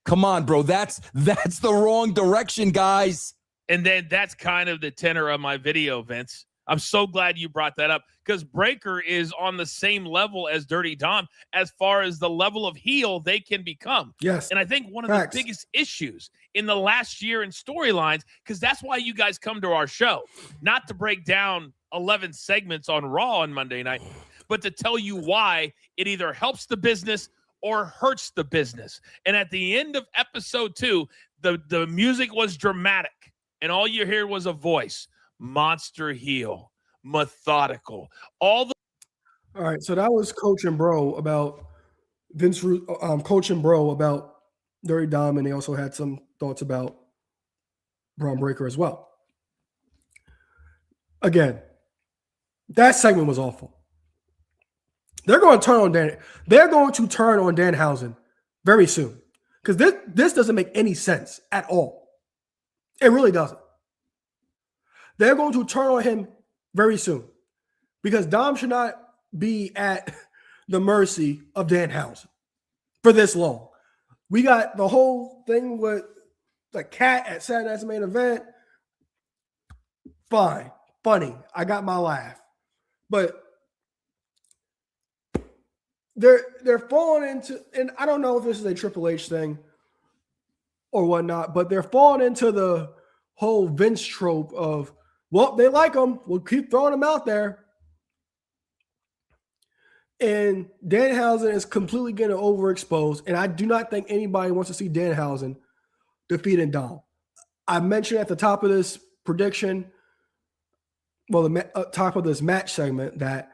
Come on, bro. That's the wrong direction, guys.
And then that's kind of the tenor of my video, Vince. I'm so glad you brought that up because Breaker is on the same level as Dirty Dom as far as the level of heel they can become.
Yes.
And I think one of the biggest issues in the last year in storylines, because that's why you guys come to our show, not to break down 11 segments on Raw on Monday night, but to tell you why it either helps the business or hurts the business. And at the end of episode 2, the music was dramatic. And all you hear was a voice, monster heel, methodical. All
right, so that was Coach and Bro about Coach and Bro about Dirty Dom, and they also had some thoughts about Braun Breaker as well. Again, that segment was awful. They're going to turn on Danhausen very soon because this doesn't make any sense at all. It really doesn't. They're going to turn on him very soon because Dom should not be at the mercy of Danhausen. for this long. We got the whole thing with the cat at Saturday Night's Main Event. Fine. Funny. I got my laugh. But they're falling into, and I don't know if this is a Triple H thing or whatnot, but they're falling into the whole Vince trope of, well, they like him. We'll keep throwing him out there. And Danhausen is completely getting overexposed, and I do not think anybody wants to see Danhausen defeating Dom. I mentioned at the top of this prediction, top of this match segment, that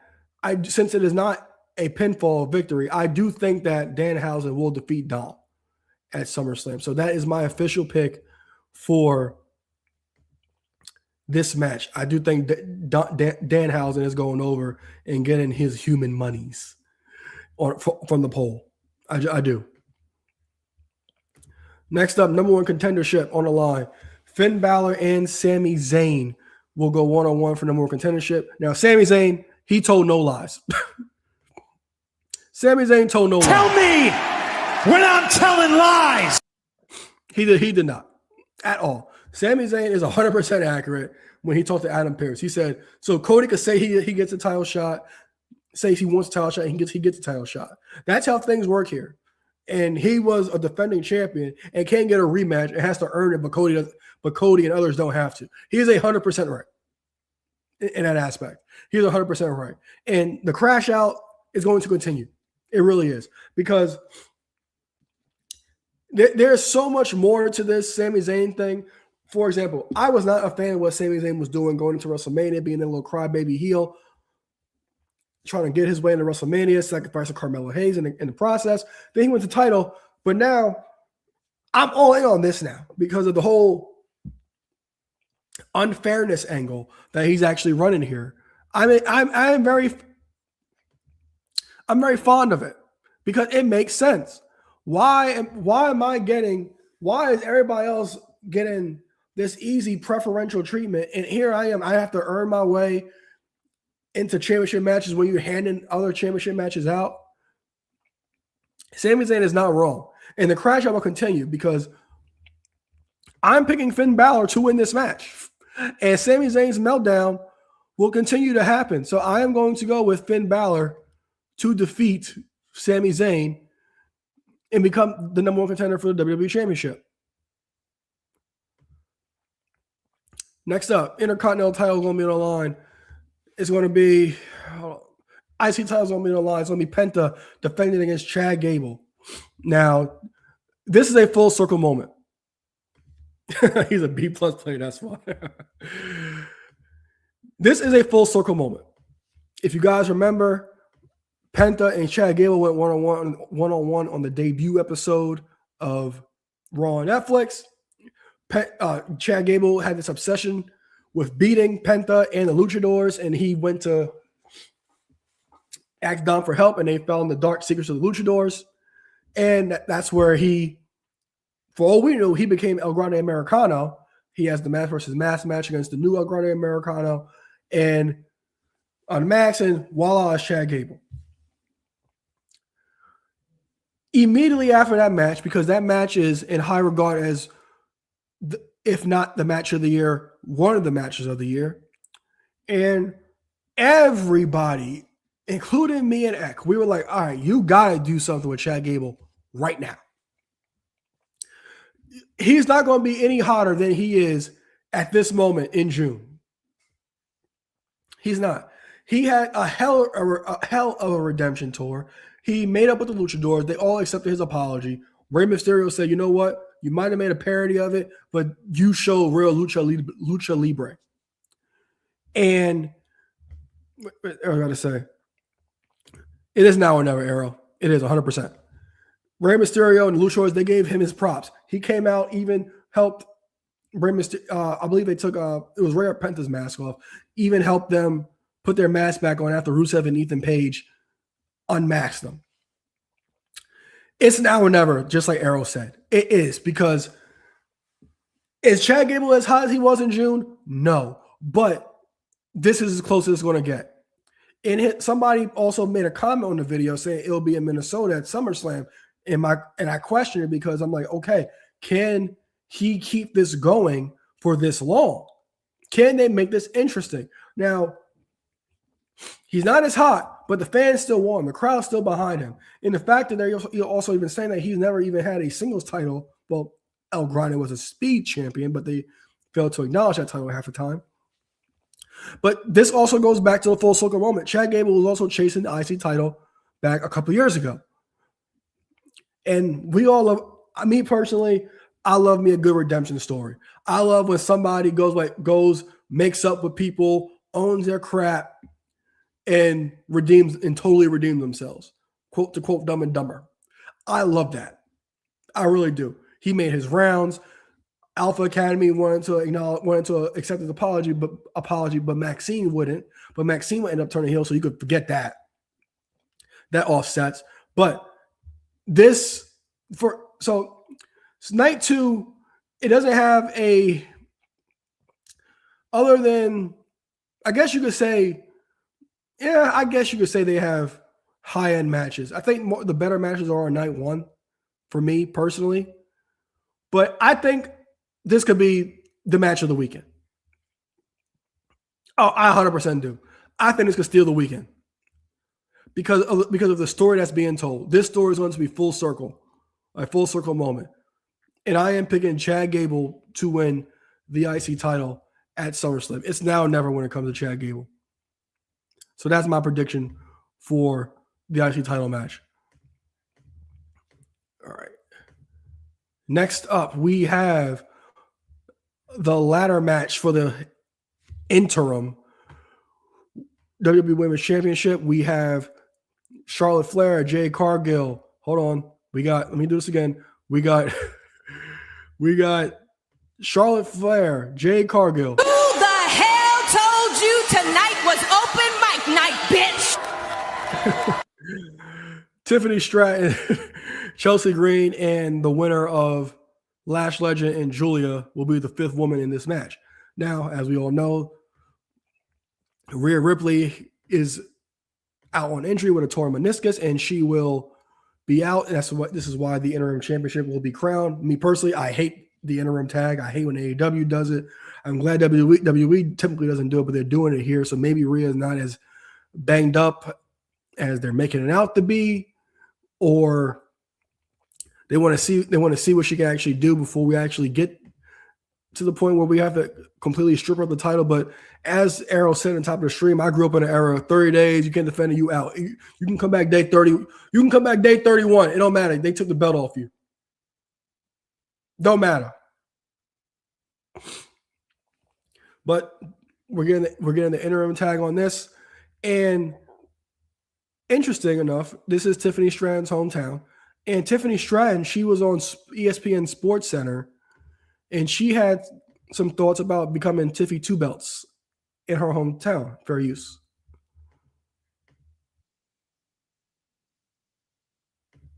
since it is not a pinfall victory, I do think that Danhausen will defeat Dom at SummerSlam. So that is my official pick for this match. I do think Danhausen is going over and getting his human monies from the poll. I do. Next up, number one contendership on the line. Finn Balor and Sami Zayn will go one-on-one for number one contendership. Now, Sami Zayn, he told no lies. Sami Zayn told no lies.
Tell me when I'm telling lies.
He did not at all. Sami Zayn is 100% accurate when he talked to Adam Pearce. He said, so Cody could say he gets a title shot, say he wants a title shot, and he gets a title shot. That's how things work here. And he was a defending champion and can't get a rematch and has to earn it, but Cody and others don't have to. He is 100% right in that aspect. He's 100% right. And the crash out is going to continue. It really is. Because there's so much more to this Sami Zayn thing. For example, I was not a fan of what Sami Zayn was doing going into WrestleMania, being a little crybaby heel, trying to get his way into WrestleMania, sacrificing Carmelo Hayes in the process. Then he went to title, but now I'm all in on this now because of the whole unfairness angle that he's actually running here. I mean, I'm very fond of it because it makes sense. Why is everybody else getting this easy preferential treatment? And here I am. I have to earn my way into championship matches when you're handing other championship matches out. Sami Zayn is not wrong. And the crash out will continue because I'm picking Finn Balor to win this match. And Sami Zayn's meltdown will continue to happen. So I am going to go with Finn Balor to defeat Sami Zayn and become the number one contender for the WWE Championship. Next up, Intercontinental title is going to be on the line. It's going to be IC title is going to be on the line. It's going to be Penta defending against Chad Gable. Now, this is a full circle moment. He's a B+ player, that's why. This is a full circle moment. If you guys remember, Penta and Chad Gable went one-on-one on the debut episode of Raw on Netflix. Chad Gable had this obsession with beating Penta and the Luchadors, and he went to ask Dom for help, and they found the dark secrets of the Luchadors. And that's where for all we know, he became El Grande Americano. He has the mask versus mask match against the new El Grande Americano. And on Max, and voila, is Chad Gable. Immediately after that match, because that match is in high regard as, if not the match of the year, one of the matches of the year. And everybody, including me and Eck, we were like, all right, you got to do something with Chad Gable right now. He's not going to be any hotter than he is at this moment in June. He's not. He had a hell of a redemption tour. He made up with the Luchadors. They all accepted his apology. Rey Mysterio said, you know what? You might have made a parody of it, but you show real lucha libre. And I got to say, it is now or never, Arrow. It is 100%. Rey Mysterio and the Luchadors, they gave him his props. He came out, even helped Rey Mysterio. I believe they took it was Rey Penta's mask off. Even helped them put their mask back on after Rusev and Ethan Page unmasked them. It's now or never, just like Arrow said. It is, because is Chad Gable as hot as he was in June? No. But this is as close as it's going to get. And somebody also made a comment on the video saying it'll be in Minnesota at SummerSlam. And I question it because I'm like, okay, can he keep this going for this long? Can they make this interesting? Now, he's not as hot, but the fans still want him. The crowd's still behind him. And the fact that they're also even saying that he's never even had a singles title. Well, El Grande was a speed champion, but they failed to acknowledge that title half the time. But this also goes back to the full circle moment. Chad Gable was also chasing the IC title back a couple years ago. And we all love, me personally, I love me a good redemption story. I love when somebody goes, makes up with people, owns their crap, and totally redeems themselves. To quote Dumb and Dumber. I love that. I really do. He made his rounds. Alpha Academy wanted to accept his apology, but Maxine wouldn't. But Maxine would end up turning heel, so you could forget that. That offsets. But night 2, it doesn't have other than, I guess you could say they have high-end matches. I think the better matches are on night 1 for me personally. But I think this could be the match of the weekend. Oh, I 100% do. I think this could steal the weekend because of the story that's being told. This story is going to be full circle, a full circle moment. And I am picking Chad Gable to win the IC title at SummerSlam. It's now or never when it comes to Chad Gable. So that's my prediction for the IC title match. All right. Next up, we have the ladder match for the interim WWE Women's Championship. We have Charlotte Flair, Jade Cargill. Hold on. Let me do this again. We got Charlotte Flair, Jade Cargill.
Who the hell told you tonight was open mic night, bitch?
Tiffany Stratton, Chelsea Green, and the winner of Lash Legend and Julia will be the 5th woman in this match. Now, as we all know, Rhea Ripley is out on injury with a torn meniscus, and she will be out. And this is why the interim championship will be crowned. Me personally, I hate the interim tag. I hate when AEW does it. I'm glad WWE typically doesn't do it, but they're doing it here. So maybe Rhea is not as banged up as they're making it out to be, or they want to see what she can actually do before we actually get to the point where we have to completely strip her of the title. But as Arrow said on top of the stream, I grew up in an era of 30 days. You can't defend it, you out. You can come back day 30. You can come back day 31. It don't matter. They took the belt off you. Don't matter. But we're getting the interim tag on this. And interesting enough, this is Tiffany Stratton's hometown. And Tiffany Stratton, she was on ESPN Sports Center, and she had some thoughts about becoming Tiffy Two Belts in her hometown. Fair use.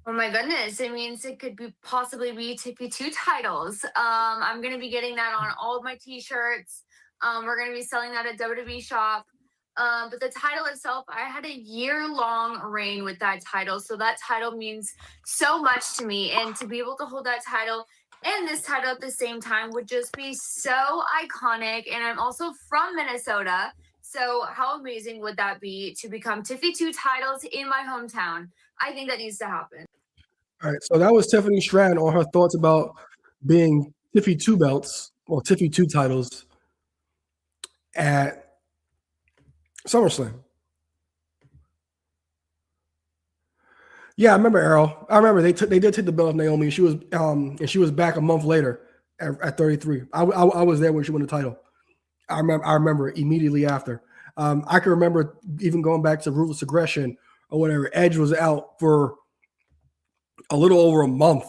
Oh my goodness. It means it could possibly be Tiffy 2 titles. I'm going to be getting that on all of my t-shirts. We're going to be selling that at WWE Shop. But the title itself, I had a year-long reign with that title. So that title means so much to me. And to be able to hold that title and this title at the same time would just be so iconic. And I'm also from Minnesota. So how amazing would that be to become Tiffy 2 titles in my hometown? I think that needs to happen.
All right. So that was Tiffany Stratton on her thoughts about being Tiffy 2 belts or Tiffy 2 titles at SummerSlam. Yeah, I remember Errol. I remember they did take the belt of Naomi. She was back a month later at 33. I was there when she won the title. I remember immediately after. I can remember even going back to Ruthless Aggression or whatever. Edge was out for a little over a month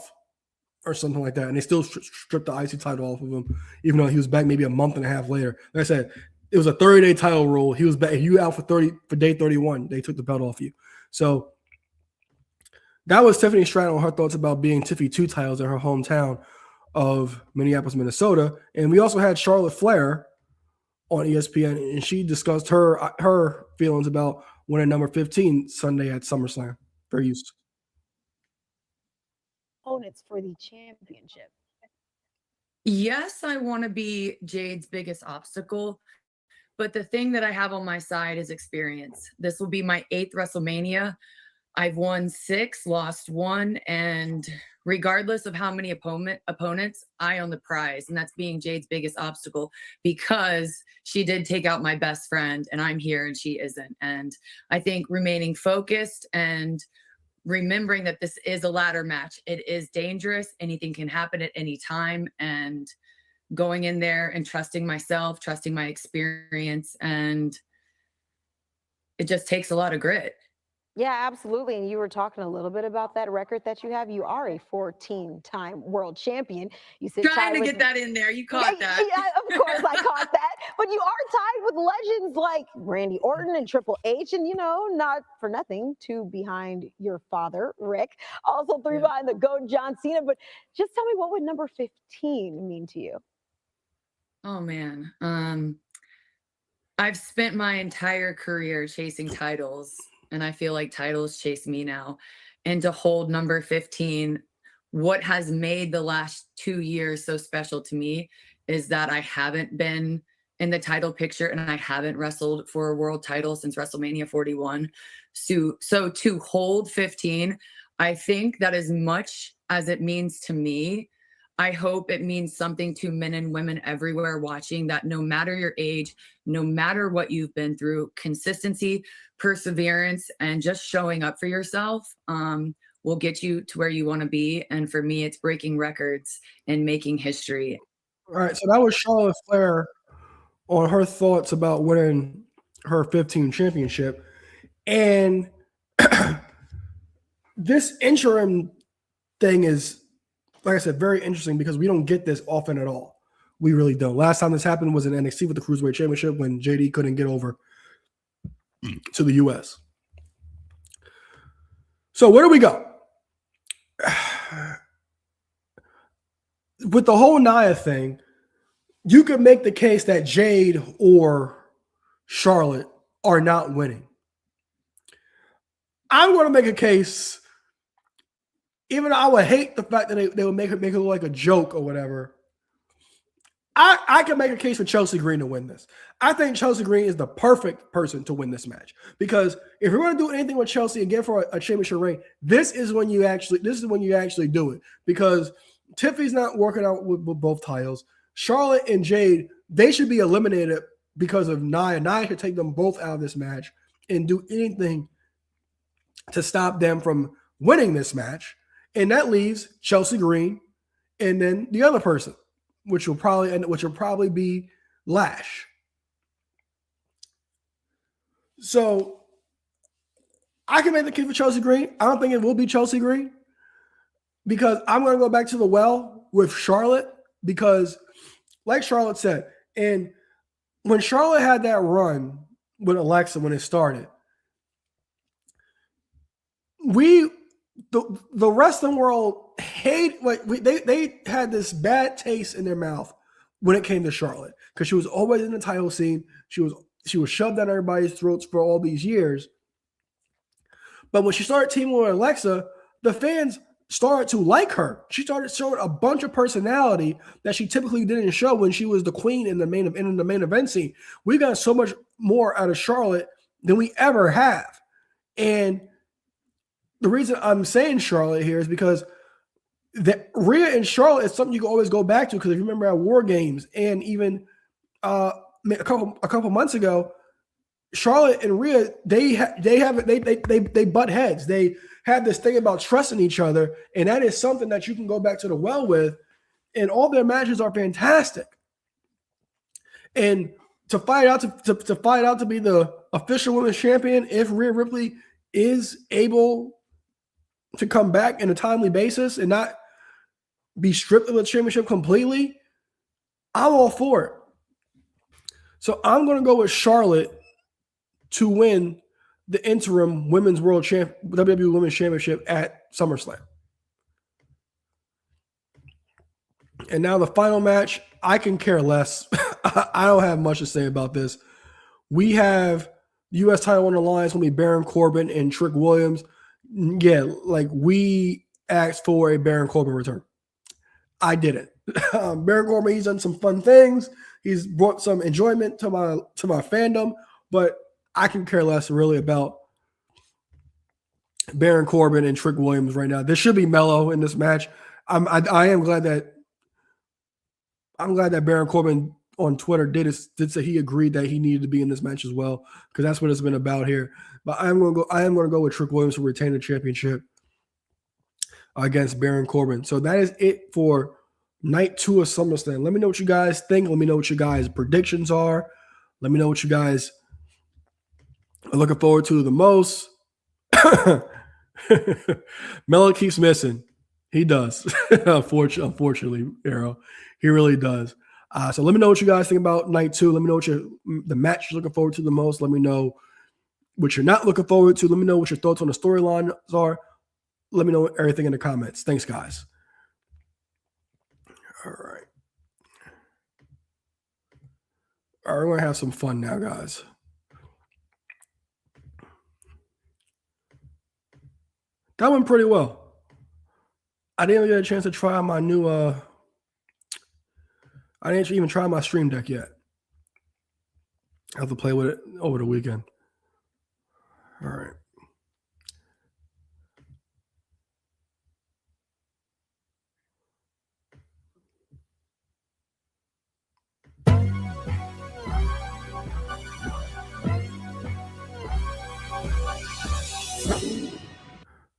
or something like that, and they still stripped the IC title off of him, even though he was back maybe a month and a half later. Like I said, it was a 30-day title rule. He was back. If you out for day 31, they took the belt off you. So that was Tiffany Stratton on her thoughts about being Tiffy 2 titles in her hometown of Minneapolis, Minnesota. And we also had Charlotte Flair on ESPN, and she discussed her feelings about winning number 15 Sunday at SummerSlam. Fair use.
opponents for the championship?
Yes, I want to be Jade's biggest obstacle, but the thing that I have on my side is experience. This will be my 8th WrestleMania. I've won 6, lost 1, and regardless of how many opponents, I own the prize, and that's being Jade's biggest obstacle because she did take out my best friend, and I'm here and she isn't. And I think remaining focused and remembering that this is a ladder match, it is dangerous. Anything can happen at any time, and going in there and trusting myself, trusting my experience, and it just takes a lot of grit.
Yeah, absolutely. And you were talking a little bit about that record that you have. You are a 14-time world champion. You sit
Trying to
with
get that in there. You caught that.
Yeah, of course I caught that. But you are tied with legends like Randy Orton and Triple H, and not for nothing, 2 behind your father, Rick. Also 3 behind the GOAT, John Cena. But just tell me, what would number 15 mean to you?
Oh man. I've spent my entire career chasing titles, and I feel like titles chase me now. And to hold number 15, what has made the last 2 years so special to me is that I haven't been in the title picture and I haven't wrestled for a world title since WrestleMania 41. So to hold 15, I think that as much as it means to me, I hope it means something to men and women everywhere watching, that no matter your age, no matter what you've been through, consistency, perseverance, and just showing up for yourself will get you to where you want to be. And for me, it's breaking records and making history.
All right, so that was Charlotte Flair on her thoughts about winning her 15 championship. And this interim thing is, like I said, very interesting because we don't get this often at all. We really don't. Last time this happened was in NXT with the Cruiserweight Championship when JD couldn't get over to the U.S. So where do we go? With the whole Nia thing, you could make the case that Jade or Charlotte are not winning. I'm going to make a case, even though I would hate the fact that they would make it look like a joke or whatever. I can make a case for Chelsea Green to win this. I think Chelsea Green is the perfect person to win this match because if you're going to do anything with Chelsea again for a championship reign, this is when you actually do it because Tiffany's not working out with both titles. Charlotte and Jade, they should be eliminated because of Nia. Nia should take them both out of this match and do anything to stop them from winning this match. And that leaves Chelsea Green and then the other person, which will probably be Lash. So I can make the case for Chelsea Green. I don't think it will be Chelsea Green because I'm going to go back to the well with Charlotte because, like Charlotte said, and when Charlotte had that run with Alexa when it started, the wrestling world they had this bad taste in their mouth when it came to Charlotte because she was always in the title scene. She was shoved down everybody's throats for all these years. But when she started teaming with Alexa, the fans started to like her. She started showing a bunch of personality that she typically didn't show when she was the queen in the main event scene. We got so much more out of Charlotte than we ever have. And the reason I'm saying Charlotte here is because Rhea and Charlotte is something you can always go back to because if you remember at War Games and even a couple months ago, Charlotte and Rhea they butt heads. They have this thing about trusting each other, and that is something that you can go back to the well with. And all their matches are fantastic. And to fight out to be the official women's champion, if Rhea Ripley is able to come back in a timely basis and not be stripped of the championship completely, I'm all for it. So I'm going to go with Charlotte to win the interim women's WWE Women's Championship at SummerSlam. And now the final match, I can care less. I don't have much to say about this. We have U.S. title on the line. It's going to be Baron Corbin and Trick Williams. Yeah, like we asked for a Baron Corbin return. I didn't. Baron Corbin, he's done some fun things. He's brought some enjoyment to my fandom, but I can care less really about Baron Corbin and Trick Williams right now. There should be Mello in this match. I am glad that Baron Corbin on Twitter did say he agreed that he needed to be in this match as well, because that's what it's been about here. But I am going to go with Trick Williams to retain the championship against Baron Corbin. So that is it for night 2 of SummerSlam. Let me know what you guys think. Let me know what your guys' predictions are. Let me know what you guys are looking forward to the most. Mello keeps missing. He does. Unfortunately, Arrow. He really does. So let me know what you guys think about night 2. Let me know what the match you're looking forward to the most. Let me know what you're not looking forward to. Let me know what your thoughts on the storyline are. Let me know everything in the comments. Thanks, guys. All right. All right, we're going to have some fun now, guys. That went pretty well. I didn't get a chance to try my new I didn't even try my Stream Deck yet. I have to play with it over the weekend. All right.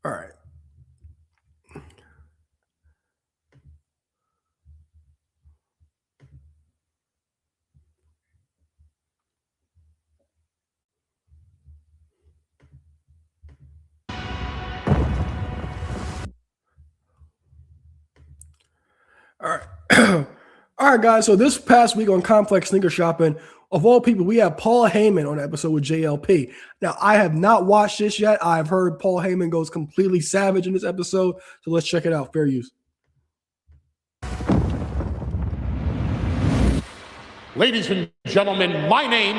All right. All right. All right, guys. So this past week on Complex Sneaker Shopping, of all people, we have Paul Heyman on an episode with JLP. Now, I have not watched this yet. I've heard Paul Heyman goes completely savage in this episode. So let's check it out. Fair use.
Ladies and gentlemen, my name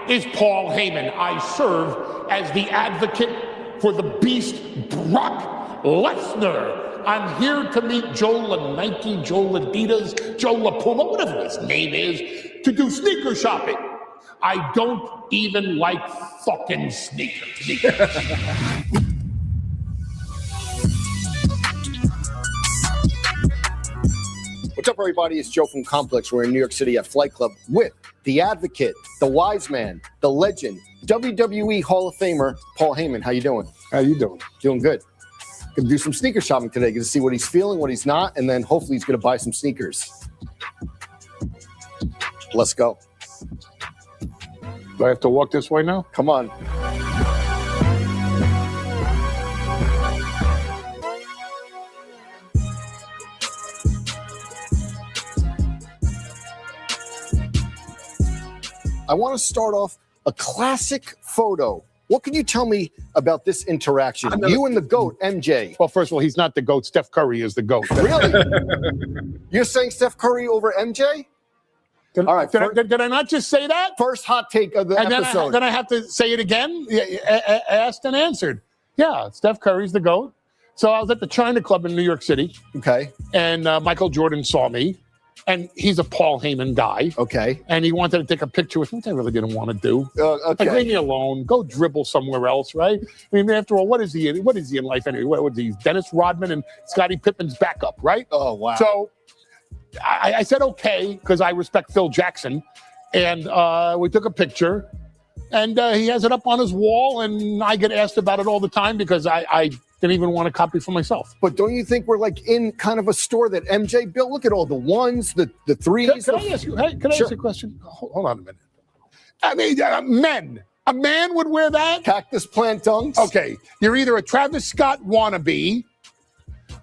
is Paul Heyman. I serve as the advocate for the beast Brock Lesnar. I'm here to meet Joe LaNike, Joe Laditas, Joe LaPuma, whatever his name is, to do sneaker shopping. I don't even like fucking sneakers.
What's up, everybody? It's Joe from Complex. We're in New York City at Flight Club with the advocate, the wise man, the legend, WWE Hall of Famer, Paul Heyman. How you doing?
How you doing?
Doing good. Gonna do some sneaker shopping today. Gonna see what he's feeling, what he's not, and then hopefully he's gonna buy some sneakers. Let's go.
Do I have to walk this way now?
Come on. I want to start off a classic photo. What can you tell me about this interaction? You and the GOAT, MJ.
Well, first of all, he's not the GOAT. Steph Curry is the GOAT.
Really? You're saying Steph Curry over MJ? All right.
Did I not just say that?
First hot take of the episode.
Then I have to say it again? Asked and answered. Yeah, Steph Curry's the GOAT. So I was at the China Club in New York City.
Okay.
And Michael Jordan saw me. And he's a Paul Heyman guy.
Okay.
And he wanted to take a picture with me, which I really didn't want to do.
Okay.
Like, leave me alone. Go dribble somewhere else, right? I mean, after all, what is he in life anyway? What is he? Dennis Rodman and Scottie Pippen's backup, right?
Oh, wow.
So I said okay, because I respect Phil Jackson. And we took a picture. And he has it up on his wall. And I get asked about it all the time because I didn't even want a copy for myself.
But don't you think we're like in kind of a store that MJ built? Look at all the ones, the threes.
Can I ask you? Hey, can I ask you a question? Hold on a minute. I mean, men. A man would wear that?
Cactus plant dunks.
Okay, you're either a Travis Scott wannabe,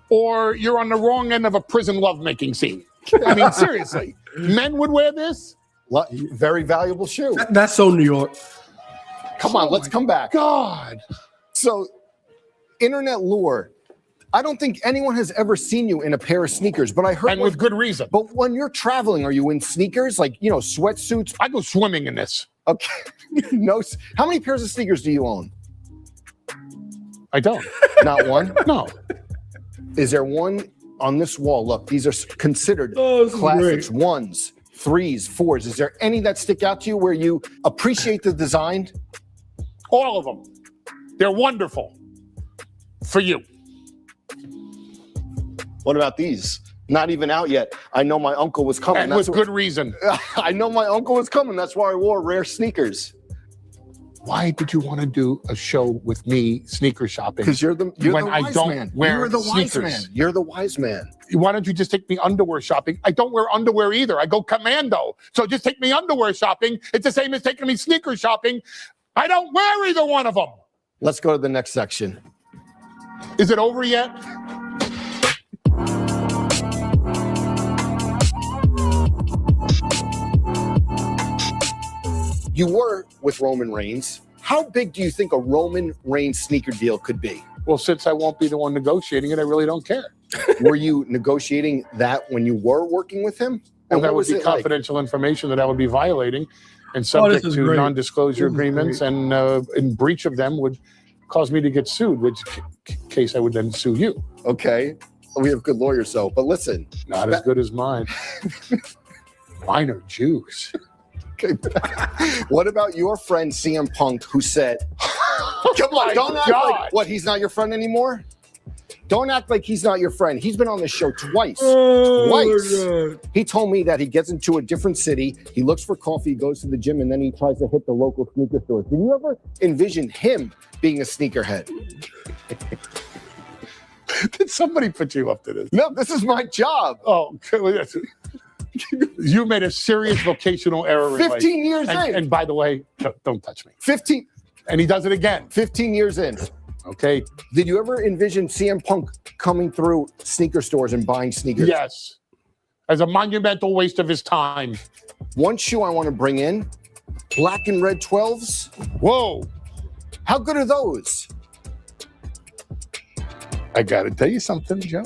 or you're on the wrong end of a prison lovemaking scene. I mean, seriously, men would wear this?
Very valuable shoe.
That's so New York.
Come on, let's come back.
God.
So, internet lore. I don't think anyone has ever seen you in a pair of sneakers, but I heard.
And with good reason.
But when you're traveling, are you in sneakers? Like, you know, sweatsuits?
I go swimming in this.
Okay. No. How many pairs of sneakers do you own?
I don't.
Not one?
No.
Is there one on this wall? Look, these are considered classics, 1s, 3s, 4s. Is there any that stick out to you where you appreciate the design?
All of them. They're wonderful. For you.
What about these? Not even out yet. I know my uncle was coming.
And with good reason.
I know my uncle was coming. That's why I wore rare sneakers.
Why did you want to do a show with me sneaker shopping?
Because you're the
when I
wise
don't
man.
wear
You're the
sneakers.
wise man. You're the wise man.
Why don't you just take me underwear shopping? I don't wear underwear either. I go commando. So just take me underwear shopping. It's the same as taking me sneaker shopping. I don't wear either one of them.
Let's go to the next section.
Is it over yet?
You were with Roman Reigns. How big do you think a Roman Reigns sneaker deal could be?
Well, since I won't be the one negotiating it, I really don't care.
Were you negotiating that when you were working with him?
Well,
And
that
what
would
was
be
it like?
confidential information that I would be violating and subject
is
to
great.
non-disclosure
This is
agreements, and in breach of them would cause me to get sued, which case I would then sue you.
Okay. We have good lawyers, though. But listen.
Not as good as mine. Mine are Jews.
Okay. What about your friend CM Punk, who said, come on, don't act like, what, he's not your friend anymore? Don't act like he's not your friend. He's been on this show twice. Twice. He told me that he gets into a different city, he looks for coffee, he goes to the gym, and then he tries to hit the local sneaker stores. Did you ever envision him being a sneakerhead?
Did somebody put you up to this?
No, this is my job.
Oh, you made a serious vocational error. in
15
life.
years in.
And by the way, don't touch me.
15.
And he does it again.
15 years in.
Okay.
Did you ever envision CM Punk coming through sneaker stores and buying sneakers?
Yes. As a monumental waste of his time.
One shoe I want to bring in, black and red 12s.
Whoa.
How good are those?
I got to tell you something, Joe.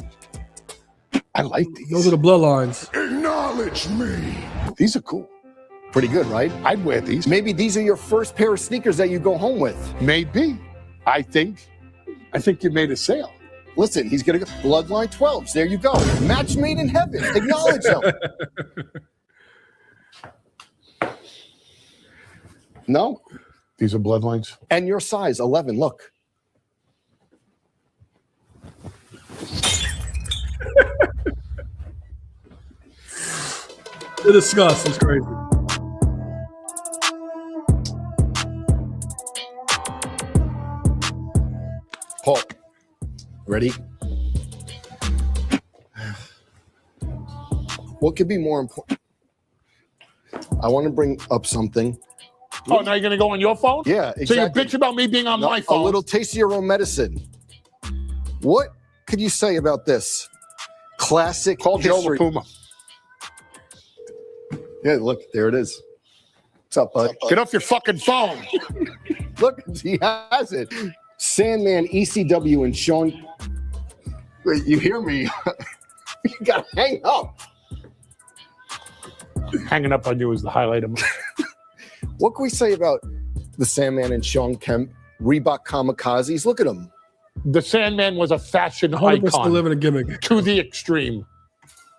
I like these.
Those are the bloodlines.
Acknowledge me.
These are cool.
Pretty good, right?
I'd wear these.
Maybe these are your first pair of sneakers that you go home with.
Maybe. I think you made a sale.
Listen, he's going to go Bloodline 12s. There you go. Match made in heaven. Acknowledge him. No?
These are bloodlines.
And your size, 11. Look.
The disgust is crazy.
Paul, ready? What could be more important? I want to bring up something.
Oh, now you're going to go on your phone?
Yeah, exactly.
So you bitch about me being on my phone.
A little taste of your own medicine. What could you say about this? Classic
Call Joe
history.
Puma.
Yeah, look, there it is. What's up, bud?
Get off your fucking phone.
Look, he has it. Sandman, ECW, and Sean. Wait, you hear me? You gotta hang up.
Hanging up on you is the highlight of my...
What can we say about the Sandman and Sean Kemp, Reebok kamikazes? Look at them.
The Sandman was a fashion
100%
icon
living a gimmick.
to the extreme.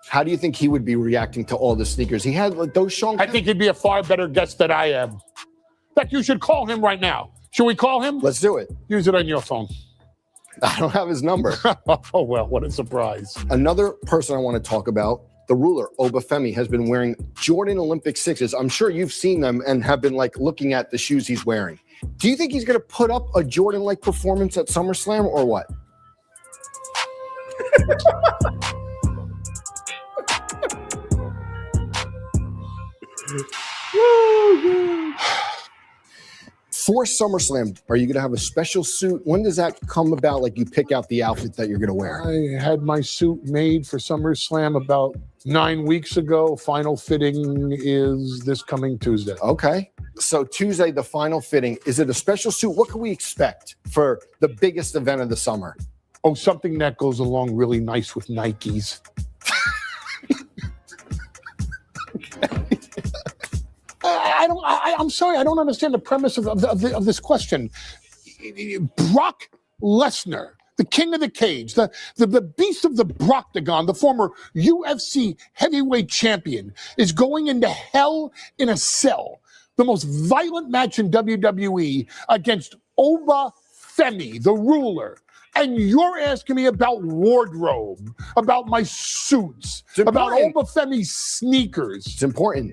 How do you think he would be reacting to all the sneakers? He had like those Sean
I think he'd be a far better guest than I am. In fact, you should call him right now. Should we call him?
Let's do it.
Use it on your phone.
I don't have his number.
Oh, well, what a surprise.
Another person I want to talk about, the ruler, Obafemi, has been wearing Jordan Olympic 6s. I'm sure you've seen them and have been like looking at the shoes he's wearing. Do you think he's going to put up a Jordan-like performance at SummerSlam or what? For SummerSlam, are you going to have a special suit? When does that come about? Like you pick out the outfit that you're going to wear?
I had my suit made for SummerSlam about 9 weeks ago. Final fitting is this coming Tuesday.
Okay. So Tuesday, the final fitting. Is it a special suit? What can we expect for the biggest event of the summer?
Oh, something that goes along really nice with Nikes. I'm sorry, I don't understand the premise of this question. Brock Lesnar, the king of the cage, the beast of the Broctagon, the former UFC heavyweight champion, is going into hell in a cell. The most violent match in WWE against Oba Femi, the ruler. And you're asking me about wardrobe, about my suits, about Oba Femi's sneakers.
It's important.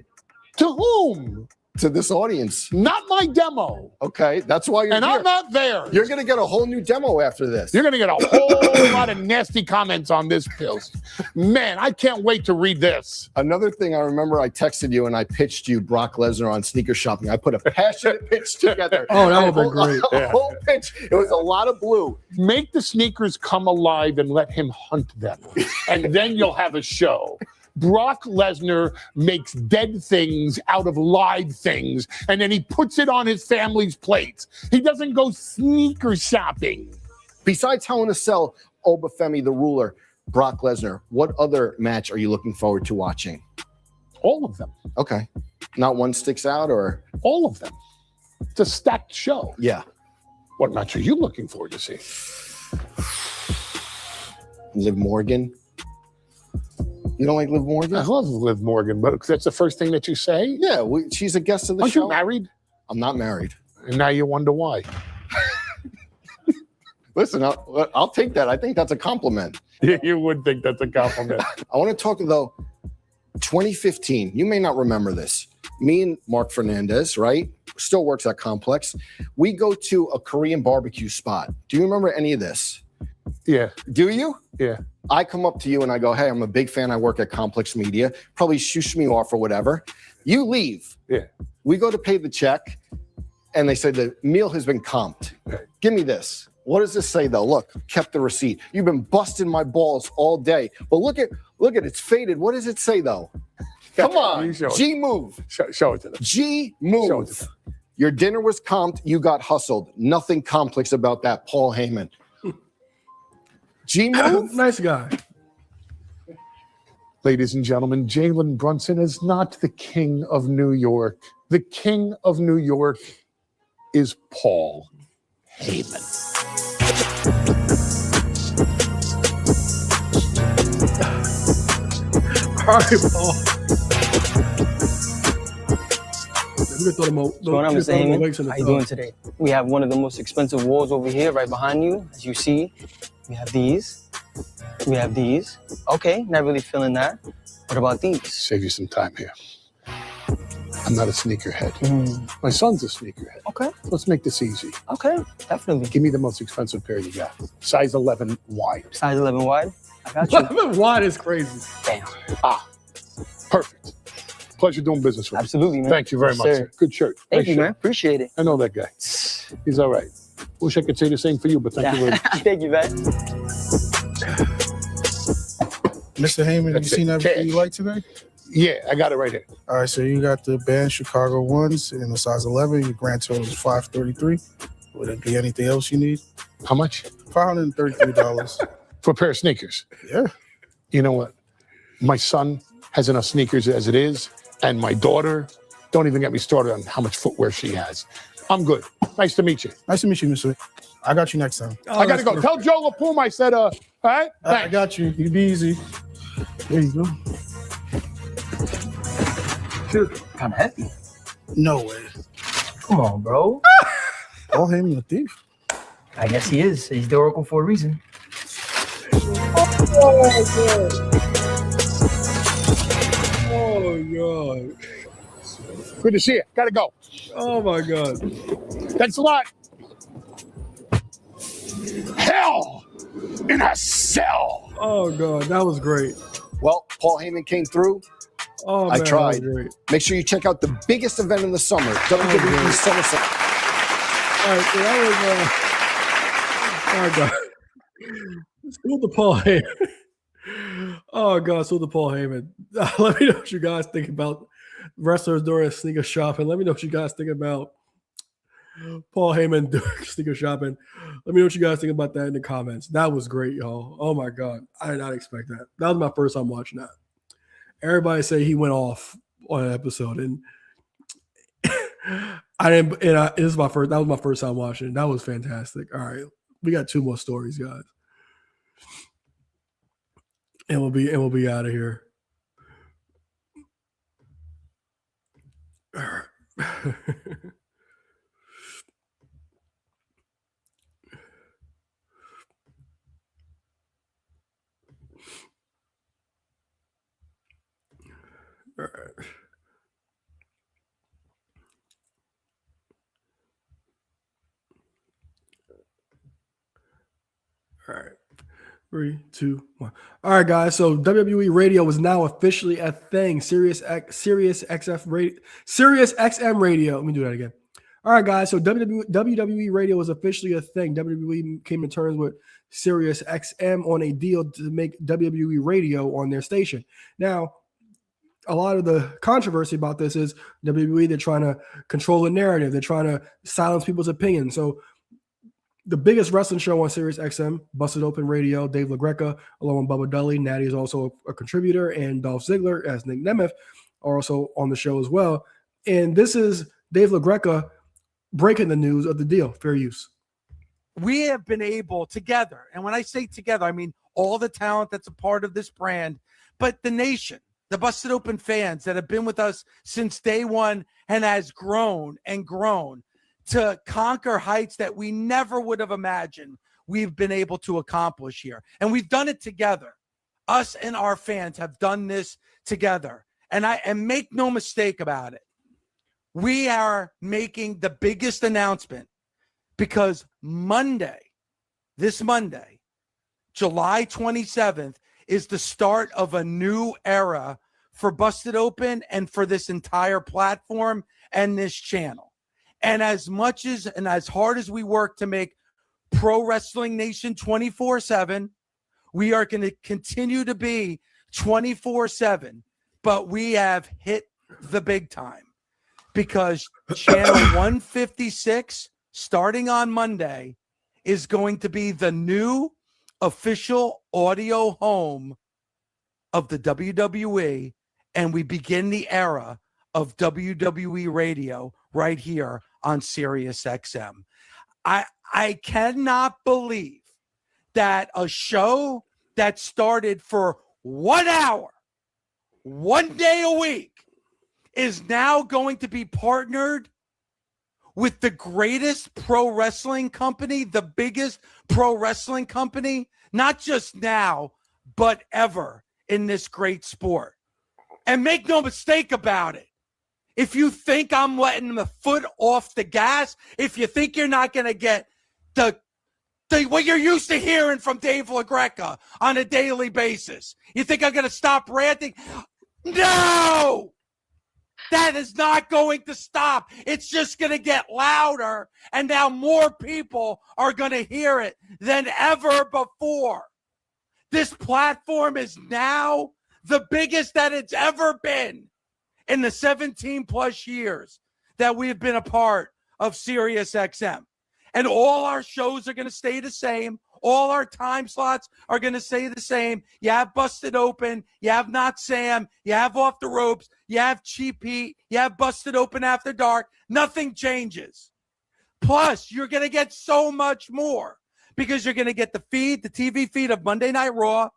To whom?
To this audience.
Not my demo.
Okay, that's why you're
and
here.
I'm not there.
You're going to get a whole new demo after this.
You're going to get a whole lot of nasty comments on this post. Man, I can't wait to read this.
Another thing, I remember I texted you and I pitched you Brock Lesnar on sneaker shopping. I put a passionate pitch together.
Oh, that would have been great.
A whole pitch. It was a lot of blue.
Make the sneakers come alive and let him hunt them. And then you'll have a show. Brock Lesnar makes dead things out of live things, and then he puts it on his family's plates. He doesn't go sneaker shopping.
Besides Hell in a Cell, Oba Femi, the ruler, Brock Lesnar, what other match are you looking forward to watching?
All of them.
Okay. Not one sticks out, or?
All of them. It's a stacked show.
Yeah.
What match are you looking forward to see?
Liv Morgan. You don't like Liv Morgan?
I love Liv Morgan, but that's the first thing that you say?
Yeah, she's a guest of the
Aren't
show.
You married?
I'm not married.
And now you wonder why.
Listen, I'll take that. I think that's a compliment.
Yeah, you would think that's a compliment.
I want to talk, though, 2015. You may not remember this. Me and Mark Fernandez, right? Still works at Complex. We go to a Korean barbecue spot. Do you remember any of this?
Yeah.
Do you?
Yeah.
I come up to you and I go, hey, I'm a big fan. I work at Complex Media. Probably shush me off or whatever. You leave.
Yeah.
We go to pay the check, and they say the meal has been comped.
Okay.
Give me this. What does this say, though? Look, kept the receipt. You've been busting my balls all day. But look at it's faded. What does it say, though? Come on. G move.
Show it to them.
G move.
Show it to them.
Your dinner was comped. You got hustled. Nothing complex about that, Paul Heyman. G move.
Nice guy.
Ladies and gentlemen, Jalen Brunson is not the king of New York. The king of New York is Paul Heyman.
All right, Paul.
What's going on, Mr. Heyman? How you doing today? We have one of the most expensive walls over here right behind you. As you see, we have these. We have these. Okay, not really feeling that. What about these?
Save you some time here. I'm not a sneakerhead. My son's a sneakerhead.
Okay.
Let's make this easy.
Okay, definitely.
Give me the most expensive pair you got. Size 11 wide.
Size 11 wide? I got you.
11 wide is crazy.
Damn.
Perfect. Pleasure doing business with you.
Absolutely, man.
Thank you very much, sir. Good shirt.
Thank
Nice
you,
shirt.
man. Appreciate it.
I know that guy. He's all right. Wish I could say the same for you, but thank you very much.
Thank you, man.
Mr. Heyman, have you seen everything you like today?
Yeah, I got it right here.
All right, so you got the band Chicago ones in the size 11. Your grand total is $533. Would it be anything else you need?
How much?
$533.
For a pair of sneakers.
Yeah.
You know what? My son has enough sneakers as it is, and my daughter, don't even get me started on how much footwear she has. I'm good. Nice to meet you.
Nice to meet you, Mr. I got you next time.
I got to go.
Perfect.
Tell Joe LaPuma I said, all right?
I got you. You be easy. There you go.
Dude, kind of heavy.
No way.
Come on, bro.
Paul Heyman a thief.
I guess he is. He's the Oracle for a reason.
Oh, God.
Good to see you. Got to go.
Oh, my God.
Thanks a lot. Hell in a cell.
Oh, God. That was great.
Well, Paul Heyman came through.
Oh,
I
man,
tried.
that was great.
Make sure you check out the biggest event in the summer, WWE SummerSlam.
All right, so that was, oh, God. Salute to Paul Heyman. Oh, God, salute to Paul Heyman. Let me know what you guys think about wrestlers during sneaker shopping. Let me know what you guys think about Paul Heyman during sneaker shopping. Let me know what you guys think about that in the comments. That was great, y'all. Oh, my God. I did not expect that. That was my first time watching that. Everybody say he went off on an episode, and I didn't. And this is my first. That was my first time watching. That was fantastic. All right, we got two more stories, guys. And we'll be out of here. All right. All right. All right. 3, 2, 1. All right, guys. So WWE Radio is now officially a thing. SiriusXM Radio. Let me do that again. All right, guys. So WWE Radio is officially a thing. WWE came to terms with SiriusXM on a deal to make WWE Radio on their station. Now, a lot of the controversy about this is WWE, they're trying to control the narrative. They're trying to silence people's opinions. So the biggest wrestling show on SiriusXM, Busted Open Radio, Dave LaGreca, along with Bubba Dudley. Natty is also a contributor, and Dolph Ziggler, as Nick Nemeth, are also on the show as well. And this is Dave LaGreca breaking the news of the deal, fair use.
We have been able together, and when I say together, I mean all the talent that's a part of this brand, but the nation, the Busted Open fans that have been with us since day one and has grown and grown to conquer heights that we never would have imagined we've been able to accomplish here. And we've done it together. Us and our fans have done this together. And make no mistake about it, we are making the biggest announcement because this Monday, July 27th, is the start of a new era for Busted Open and for this entire platform and this channel. And as much as and as hard as we work to make Pro Wrestling Nation 24/7, we are going to continue to be 24/7. But we have hit the big time because channel 156, starting on Monday, is going to be the new official audio home of the WWE, and we begin the era of WWE Radio right here on SiriusXM. I cannot believe that a show that started for 1 hour, 1 day a week, is now going to be partnered with the greatest pro wrestling company, the biggest pro wrestling company, not just now, but ever in this great sport. And make no mistake about it. If you think I'm letting the foot off the gas, if you think you're not going to get the what you're used to hearing from Dave LaGreca on a daily basis, you think I'm going to stop ranting? No! That is not going to stop. It's just going to get louder, and now more people are going to hear it than ever before. This platform is now the biggest that it's ever been in the 17 plus years that we've been a part of SiriusXM. And all our shows are going to stay the same. All our time slots are going to stay the same. You have Busted Open. You have Not Sam. You have Off the Ropes. You have Cheap Heat. You have Busted Open After Dark. Nothing changes. Plus, you're going to get so much more because you're going to get the feed, the TV feed of Monday Night Raw,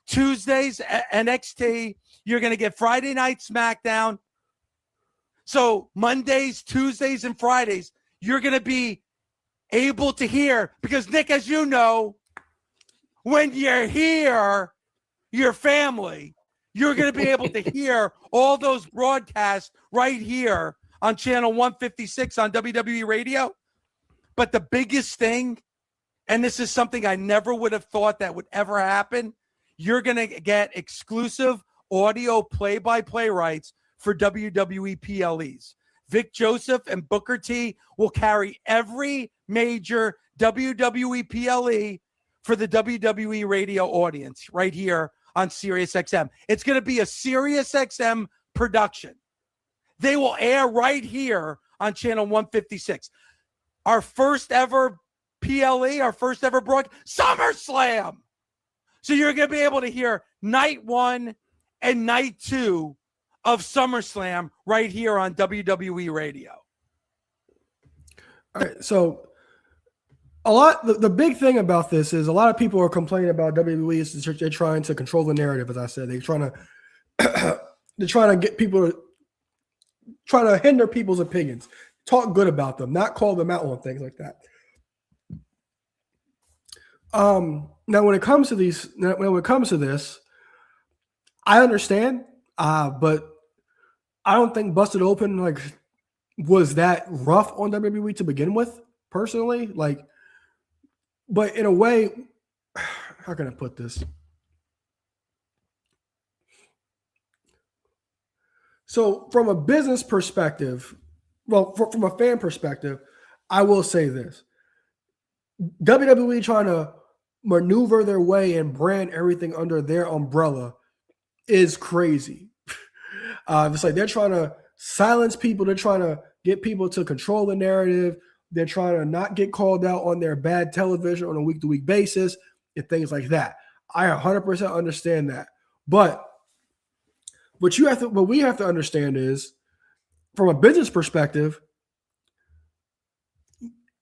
Tuesdays NXT. You're going to get Friday Night SmackDown. So Mondays, Tuesdays, and Fridays, you're going to be able to hear, because Nick, as you know, when you're here, your family, you're going to be able to hear all those broadcasts right here on channel 156 on WWE Radio. But the biggest thing, and this is something I never would have thought that would ever happen, you're going to get exclusive audio play-by-play rights for WWE PLEs. Vic Joseph and Booker T will carry every major WWE PLE for the WWE radio audience right here on SiriusXM. It's going to be a SiriusXM production. They will air right here on channel 156. Our first ever PLE, our first ever broadcast, SummerSlam. So you're going to be able to hear night 1 and night 2 of SummerSlam right here on WWE Radio.
All right, so The big thing about this is a lot of people are complaining about WWE is they're trying to control the narrative. As I said, they're trying to get people trying to hinder people's opinions, talk good about them, not call them out on things like that. Now when it comes to this, I understand, but I don't think Busted Open was that rough on WWE to begin with, personally. But in a way, how can I put this? So from a business perspective, from a fan perspective, I will say this. WWE trying to maneuver their way and brand everything under their umbrella is crazy. It's like they're trying to silence people. They're trying to get people to control the narrative. They're trying to not get called out on their bad television on a week-to-week basis and things like that. I 100% understand that. But what we have to understand is, from a business perspective,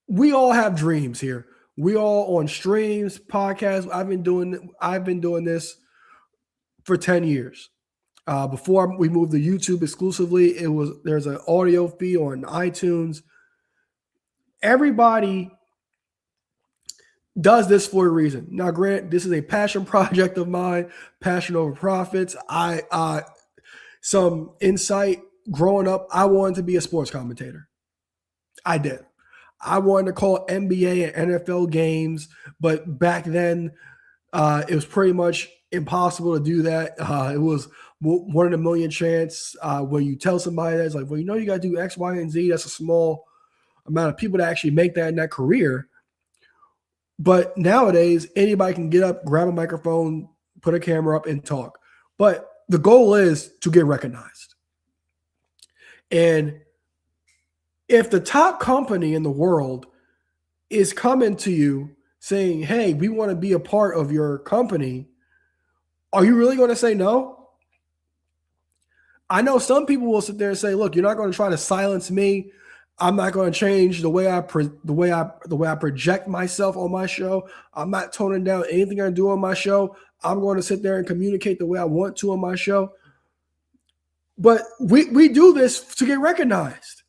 we all have dreams here. We all on streams, podcasts. I've been doing this for 10 years. Before we moved to YouTube exclusively, there's an audio feed on iTunes. Everybody does this for a reason. Now, Grant, this is a passion project of mine, passion over profits. Some insight growing up, I wanted to be a sports commentator. I did. I wanted to call NBA and NFL games, but back then it was pretty much impossible to do that. It was 1 in a million chance. When you tell somebody that's like, well, you got to do X, Y, and Z, that's a small amount of people that actually make that in that career. But nowadays, anybody can get up, grab a microphone, put a camera up, and talk. But the goal is to get recognized. And if the top company in the world is coming to you saying, hey, we want to be a part of your company, are you really going to say no? I know some people will sit there and say, look, you're not going to try to silence me. I'm not going to change the way I project myself on my show. I'm not toning down anything I do on my show. I'm going to sit there and communicate the way I want to on my show. But we do this to get recognized.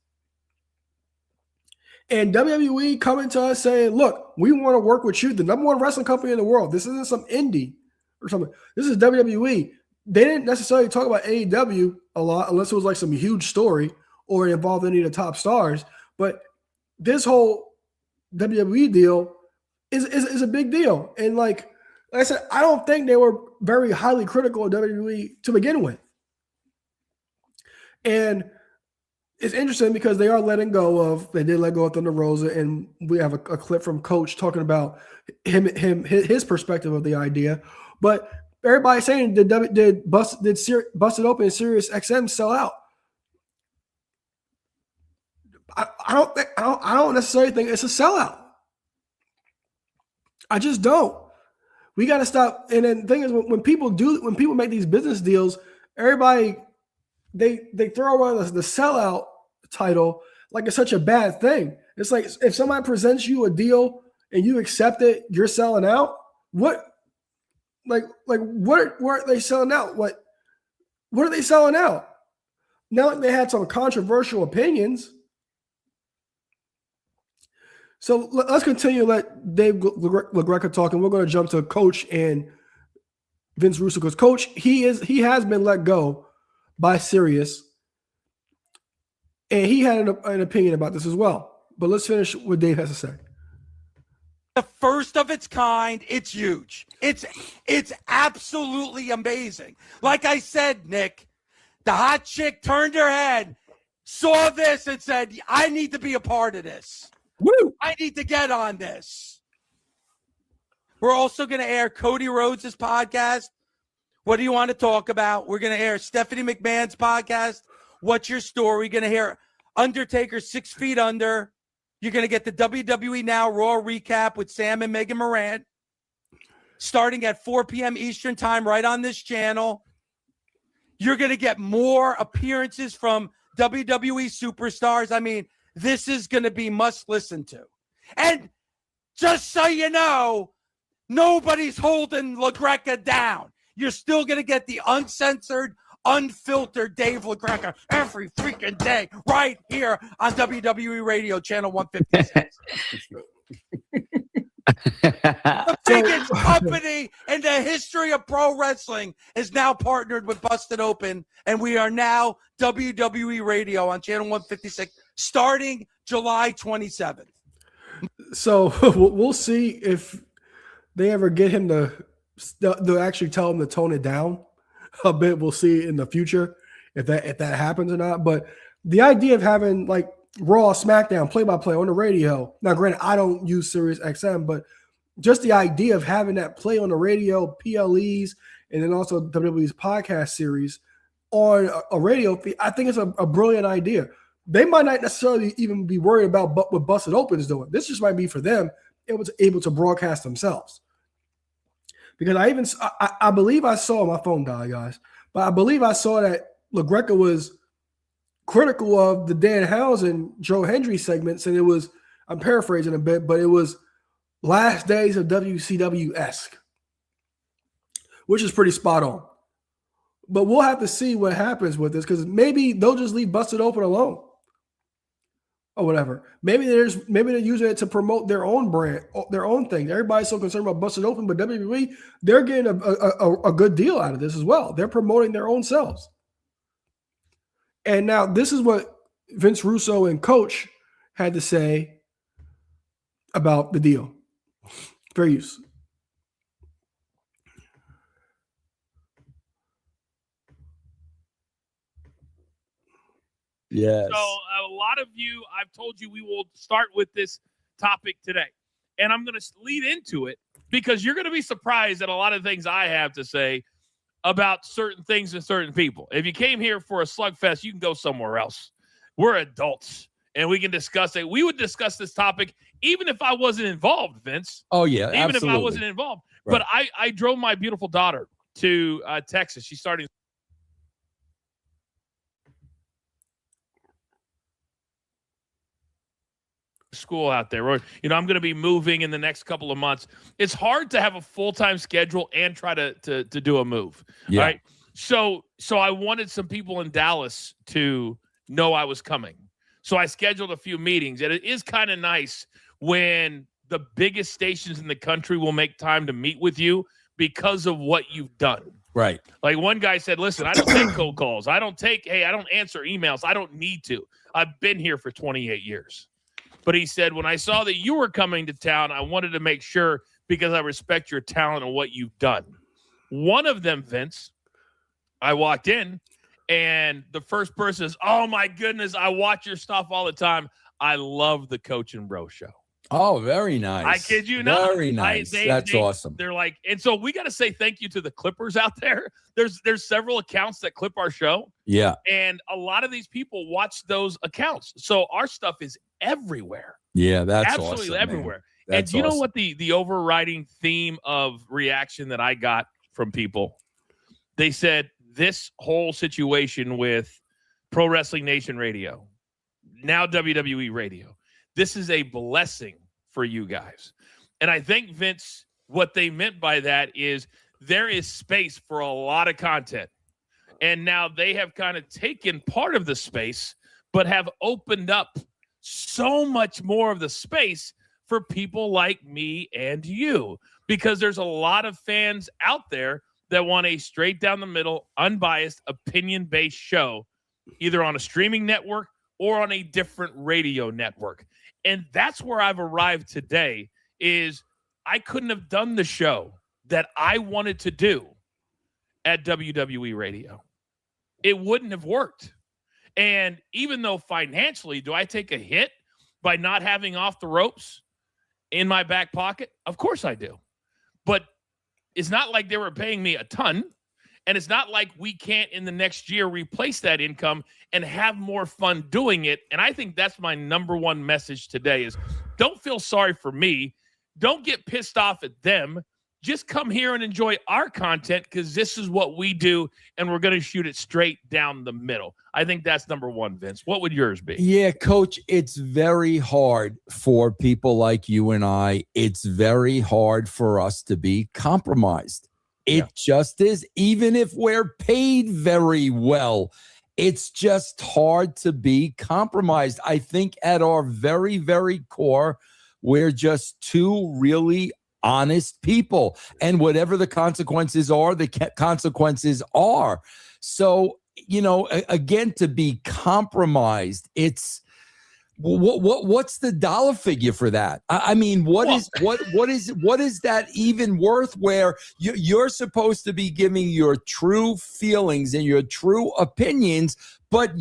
And WWE coming to us saying, look, we want to work with you, the number one wrestling company in the world. This isn't some indie or something. This is WWE. They didn't necessarily talk about AEW a lot unless it was like some huge story or it involved any of the top stars. But this whole WWE deal is a big deal. And like I said, I don't think they were very highly critical of WWE to begin with. And it's interesting because they did let go of Thunder Rosa, and we have a clip from Coach talking about his perspective of the idea. But everybody's saying, did Busted Open and SiriusXM sell out? I don't necessarily think it's a sellout. I just don't. We got to stop. And then the thing is, when people make these business deals, everybody they throw around the sellout title like it's such a bad thing. It's like if somebody presents you a deal and you accept it, you're selling out. What are they selling out? What are they selling out? Now they had some controversial opinions. So let's continue. Let Dave LaGreca talk, and we're going to jump to Coach and Vince Russo, because Coach he has been let go by Sirius, and he had an opinion about this as well. But let's finish what Dave has to say.
The first of its kind. It's huge. It's absolutely amazing. Like I said, Nick, the hot chick turned her head, saw this, and said, "I need to be a part of this. Woo! I need to get on this." We're also going to air Cody Rhodes' podcast. What do you want to talk about? We're going to air Stephanie McMahon's podcast. What's your story? We're going to hear Undertaker 6 Feet Under. You're going to get the WWE Now Raw recap with Sam and Megan Morant starting at 4 p.m. Eastern time right on this channel. You're going to get more appearances from WWE superstars. I mean, this is going to be must listen to. And just so you know, nobody's holding LaGreca down. You're still going to get the uncensored, unfiltered Dave LaGreca every freaking day right here on WWE Radio Channel 156. The biggest company in the history of pro wrestling is now partnered with Busted Open, and we are now WWE Radio on Channel 156 starting July 27th.
So we'll see if they ever get him to actually tell him to tone it down a bit. We'll see in the future if that happens or not. But the idea of having like Raw, SmackDown, play-by-play on the radio. Now, granted, I don't use SiriusXM, but just the idea of having that play on the radio, PLEs, and then also WWE's podcast series on a radio feed, I think it's a brilliant idea. They might not necessarily even be worried about what Busted Open is doing. This just might be for them able to broadcast themselves. Because I believe I saw, my phone died, guys, but I believe I saw that LaGreca was critical of the Danhausen Joe Hendry segments, and it was, I'm paraphrasing a bit, but it was last days of WCW-esque, which is pretty spot on. But we'll have to see what happens with this, because maybe they'll just leave Busted Open alone or whatever. Maybe they're using it to promote their own brand, their own thing. Everybody's so concerned about Busted Open, but WWE, they're getting a good deal out of this as well. They're promoting their own selves. And now this is what Vince Russo and Coach had to say about the deal. Fair use.
Yes.
So a lot of you, I've told you we will start with this topic today. And I'm going to lead into it because you're going to be surprised at a lot of things I have to say about certain things and certain people. If you came here for a slugfest, you can go somewhere else. We're adults and we can discuss it. We would discuss this topic even if I wasn't involved, Vince.
Oh, yeah,
even
absolutely.
if I wasn't involved.
Right.
But I drove my beautiful daughter to Texas. She's starting school out there. Or, I'm going to be moving in the next couple of months. It's hard to have a full-time schedule and try to do a move.
Yeah.
Right. So I wanted some people in Dallas to know I was coming. So I scheduled a few meetings, and it is kind of nice when the biggest stations in the country will make time to meet with you because of what you've done.
Right.
Like one guy said, listen, I don't take cold calls. I don't answer emails. I don't need to. I've been here for 28 years. But he said, when I saw that you were coming to town, I wanted to make sure because I respect your talent and what you've done. One of them, Vince, I walked in and the first person is, oh my goodness, I watch your stuff all the time. I love the Coach and Bro show.
Oh, very nice.
I kid you not.
Very nice. That's awesome.
They're like, and so we got to say thank you to the Clippers out there. There's several accounts that clip our show.
Yeah.
And a lot of these people watch those accounts. So our stuff is everywhere.
Yeah, that's
absolutely
awesome,
everywhere.
Man.
And do you know what the overriding theme of reaction that I got from people? They said this whole situation with Pro Wrestling Nation Radio, now WWE Radio, this is a blessing for you guys. And I think, Vince, what they meant by that is there is space for a lot of content. And now they have kind of taken part of the space, but have opened up so much more of the space for people like me and you, because there's a lot of fans out there that want a straight down the middle, unbiased, opinion-based show, either on a streaming network or on a different radio network. And that's where I've arrived today is I couldn't have done the show that I wanted to do at WWE Radio. It wouldn't have worked. And even though financially, do I take a hit by not having Off the Ropes in my back pocket? Of course I do. But it's not like they were paying me a ton. And it's not like we can't in the next year replace that income and have more fun doing it. And I think that's my number one message today is don't feel sorry for me. Don't get pissed off at them. just come here and enjoy our content because this is what we do, and we're going to shoot it straight down the middle. I think that's number one, Vince. What would yours be?
Yeah, Coach, it's very hard for people like you and I. It's very hard for us to be compromised. It just is. Even if we're paid very well, it's just hard to be compromised. I think at our very, very core, we're just two really honest people, and whatever the consequences are, the consequences are. So, again, to be compromised, it's what's the dollar figure for that? I mean, what is that even worth, where you're supposed to be giving your true feelings and your true opinions, but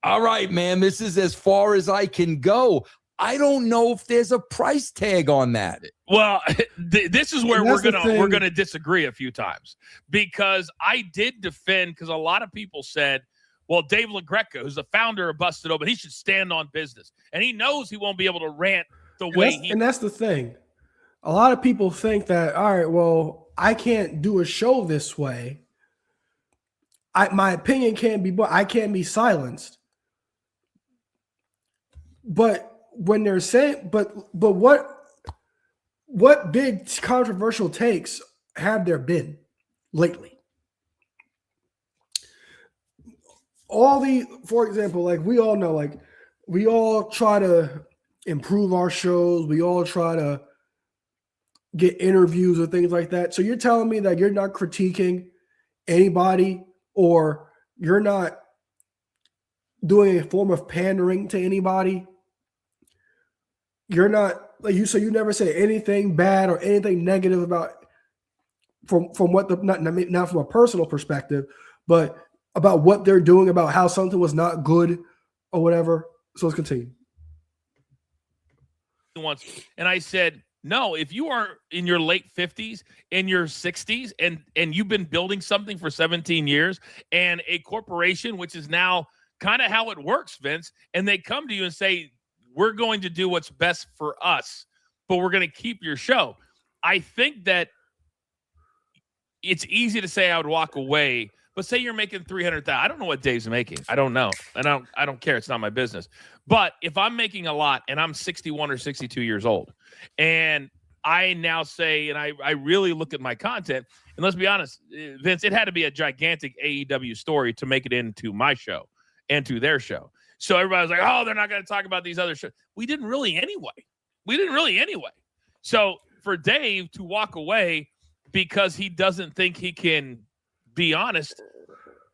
all right, man, this is as far as I can go. I don't know if there's a price tag on that.
Well, this is where we're gonna disagree a few times, because I did defend, because a lot of people said, well, Dave LaGreca, who's the founder of Busted Open, he should stand on business, and he knows he won't be able to rant the way
and that's the thing. A lot of people think that, all right, well, I can't do a show this way. My opinion can't be, but I can't be silenced. But when they're saying, but what big controversial takes have there been lately? For example, like we all know, like we all try to improve our shows. We all try to get interviews or things like that. So you're telling me that you're not critiquing anybody, or you're not doing a form of pandering to anybody? You're not so you never say anything bad or anything negative about from what not from a personal perspective, but about what they're doing, about how something was not good or whatever. So let's continue.
And I said, no, if you are in your late 50s, in your 60s, and you've been building something for 17 years, and a corporation, which is now kind of how it works, Vince, and they come to you and say, we're going to do what's best for us, but we're going to keep your show. I think that it's easy to say I would walk away, but say you're making $300,000. I don't know what Dave's making. I don't know. And I don't care. It's not my business. But if I'm making a lot and I'm 61 or 62 years old, and I now say, and I really look at my content, and let's be honest, Vince, it had to be a gigantic AEW story to make it into my show and to their show. So everybody was like, oh, they're not going to talk about these other shows. We didn't really anyway. So for Dave to walk away because he doesn't think he can be honest,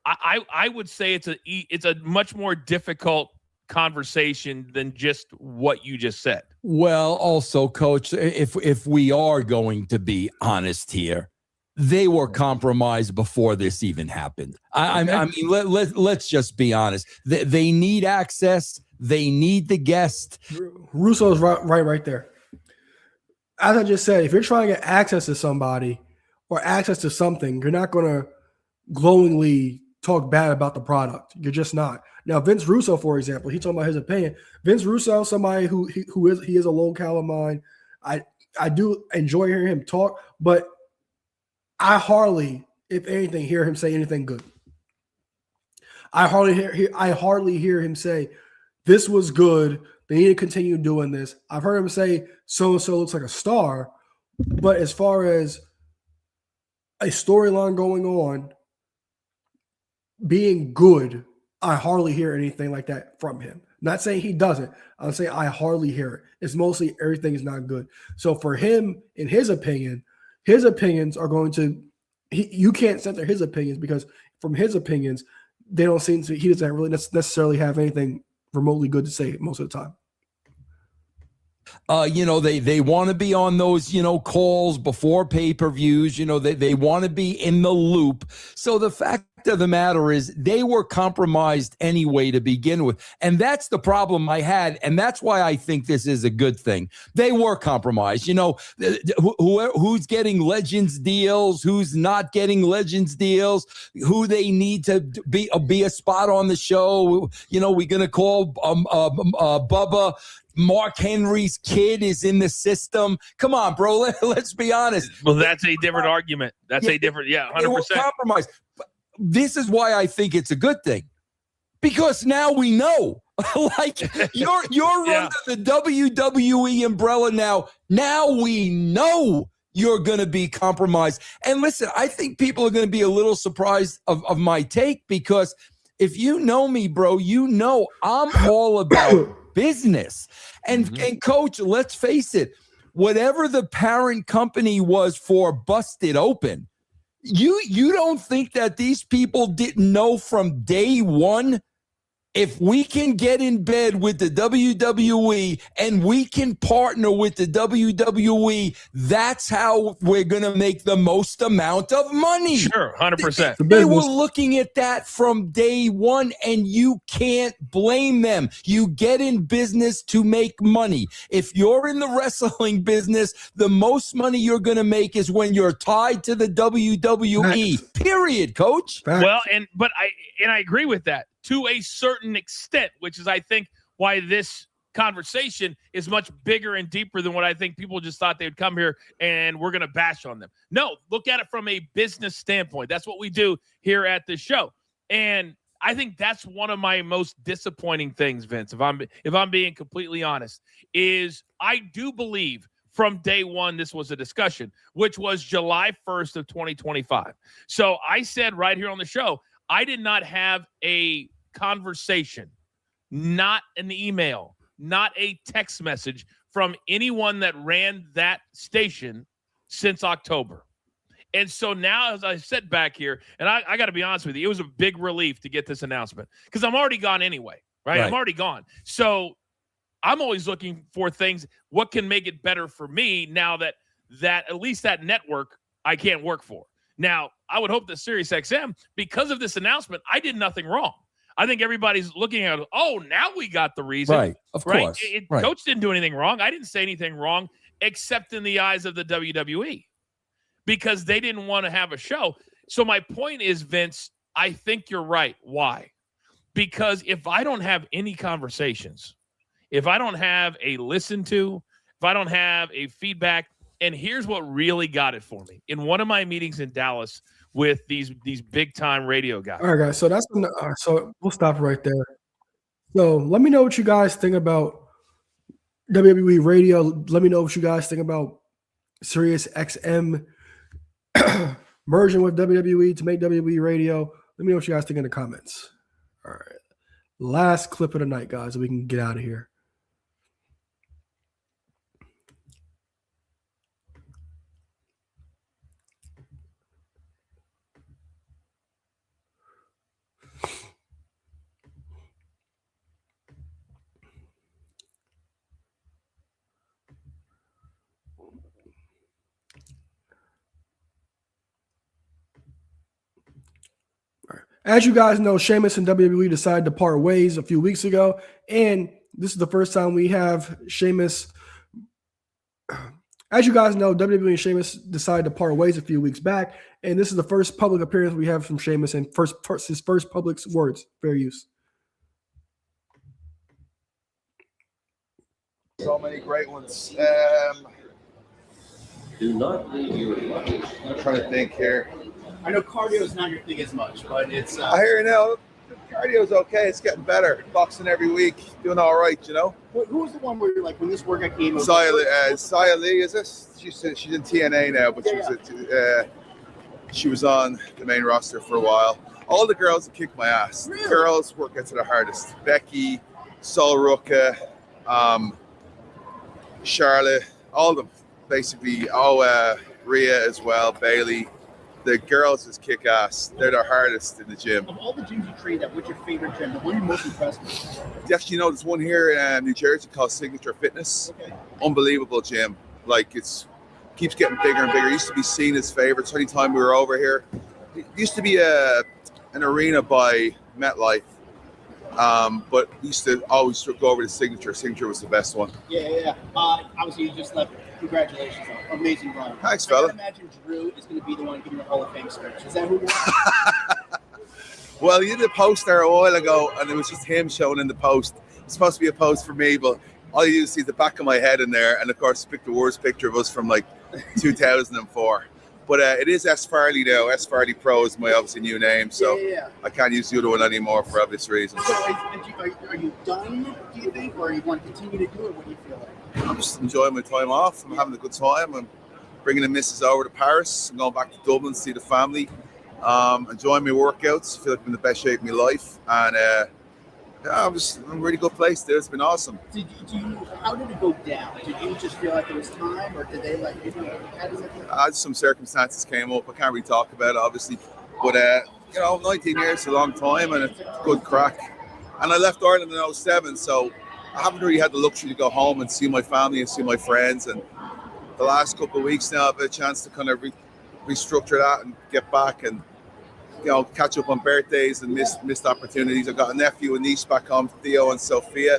I would say it's a much more difficult conversation than just what you just said.
Well, also, Coach, if we are going to be honest here, they were compromised before this even happened. I mean, let's just be honest. They need access. They need the guest.
Russo's right there. As I just said, if you're trying to get access to somebody or access to something, you're not going to glowingly talk bad about the product. You're just not. Now, Vince Russo, for example, he talking about his opinion. Vince Russo, somebody who is a locale of mine. I do enjoy hearing him talk, but I hardly, if anything, hear him say anything good. I hardly hear him say, this was good, they need to continue doing this. I've heard him say, so-and-so looks like a star, but as far as a storyline going on, being good, I hardly hear anything like that from him. Not saying he doesn't. I'm saying I hardly hear it. It's mostly everything is not good. So for him, in his opinion, his opinions are going to you can't censor his opinions, because from his opinions, they don't seem to, he doesn't really necessarily have anything remotely good to say most of the time.
They want to be on those, calls before pay-per-views, they want to be in the loop. So the fact of the matter is they were compromised anyway to begin with. And that's the problem I had. And that's why I think this is a good thing. They were compromised. Who's getting Legends deals, who's not getting Legends deals, who they need to be a spot on the show. We're going to call Bubba. Mark Henry's kid is in the system. Come on, bro. Let's be honest.
Well, that's a different argument. That's a different, 100%.
Compromise. This is why I think it's a good thing, because now we know. Like you're under the WWE umbrella now. Now we know you're going to be compromised. And listen, I think people are going to be a little surprised of my take, because if you know me, bro, you know I'm all about business. And Coach, let's face it, whatever the parent company was for Busted Open, you don't think that these people didn't know from day one? If we can get in bed with the WWE and we can partner with the WWE, that's how we're going to make the most amount of money.
Sure, 100%.
They were looking at that from day one, and you can't blame them. You get in business to make money. If you're in the wrestling business, the most money you're going to make is when you're tied to the WWE. Period, Coach.
Well, but I agree with that to a certain extent, which is, I think, why this conversation is much bigger and deeper than what I think people just thought they would come here and we're going to bash on them. No, look at it from a business standpoint. That's what we do here at this show. And I think that's one of my most disappointing things, Vince, if I'm being completely honest, is I do believe from day one this was a discussion, which was July 1st of 2025. So I said right here on the show, I did not have a conversation, not an email, not a text message from anyone that ran that station since October. And so now, as I sit back here, and I got to be honest with you, it was a big relief to get this announcement, because I'm already gone anyway, right? I'm already gone. So I'm always looking for things, what can make it better for me now that at least that network I can't work for. Now, I would hope that SiriusXM, because of this announcement, I did nothing wrong. I think everybody's looking at, now we got the reason.
Right, of course. Right.
Coach didn't do anything wrong. I didn't say anything wrong, except in the eyes of the WWE, because they didn't want to have a show. So my point is, Vince, I think you're right. Why? Because if I don't have any conversations, if I don't have a listen to, if I don't have a feedback, and here's what really got it for me. In one of my meetings in Dallas with these big time radio guys.
All right, guys. So so we'll stop right there. So let me know what you guys think about WWE Radio. Let me know what you guys think about SiriusXM merging with WWE to make WWE Radio. Let me know what you guys think in the comments. All right. Last clip of the night, guys, so we can get out of here. As you guys know, Sheamus and WWE decided to part ways a few weeks ago, and this is the first time we have Sheamus. As you guys know, WWE and Sheamus decided to part ways a few weeks back, and this is the first public appearance we have from Sheamus and his first public words. Fair use.
So many great ones. Do not leave your luggage. I'm trying to think here.
I know cardio is not your thing as much, but it's.
I hear you now. Cardio's okay. It's getting better. Boxing every week, doing all right. You know.
Who was the one where you're like, when this workout came?
Saya Lee, is this? She's in TNA now, but she was on the main roster for a while. All the girls that kick my ass. Really? Girls work out to the hardest. Becky, Sol Ruka, Charlotte, all of them basically. Rhea as well, Bailey. The girls just kick ass. They're the hardest in the gym.
Of all the gyms you trained at, what's your favorite gym? The one you're most impressed with?
Actually, there's one here in New Jersey called Signature Fitness. Okay. Unbelievable gym. Like, keeps getting bigger and bigger. It used to be seen as favorites anytime we were over here. It used to be an arena by MetLife, but we used to always go over to Signature. Signature was the best one.
Yeah. Obviously, you just left. Congratulations. Amazing run.
Thanks, fella.
I imagine Drew is going to be the one giving the Hall of Fame speech. Is that who you are?
Well, he did a post there a while ago, and it was just him showing in the post. It's supposed to be a post for me, but all you see the back of my head in there, and of course, pick the worst picture of us from like 2004. But it is S. Farley now. S. Farley Pro is my obviously new name, so I can't use the other one anymore for obvious reasons.
So are you done, do you think, or you want to continue to do it? What do you feel like?
I'm just enjoying my time off. I'm having a good time. I'm bringing the missus over to Paris. I'm going back to Dublin to see the family. Enjoying my workouts. I feel like I'm in the best shape of my life. And I'm in a really good place, dude. It's been awesome.
How did it go down? Did you just feel like it was time, or did they like, how does it
Some circumstances came up. I can't really talk about it, obviously. But, 19 years is a long time, and it's good crack. And I left Ireland in 2007, so I haven't really had the luxury to go home and see my family and see my friends. And the last couple of weeks now, I've had a chance to kind of restructure that and get back and catch up on birthdays and missed opportunities. I've got a nephew and niece back home, Theo and Sophia.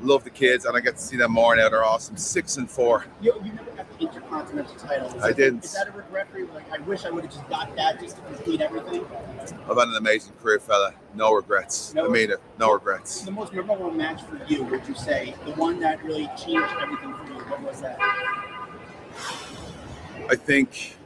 Love the kids, and I get to see them more now. They're awesome. 6 and 4.
You never got the Intercontinental title.
I didn't.
Is that a regret for you? Like, I wish I would have just got that just to complete everything.
I've had an amazing career, fella. No regrets. I mean it. No regrets.
The most memorable match for you, would you say? The one that really changed everything for you. What was that?
I think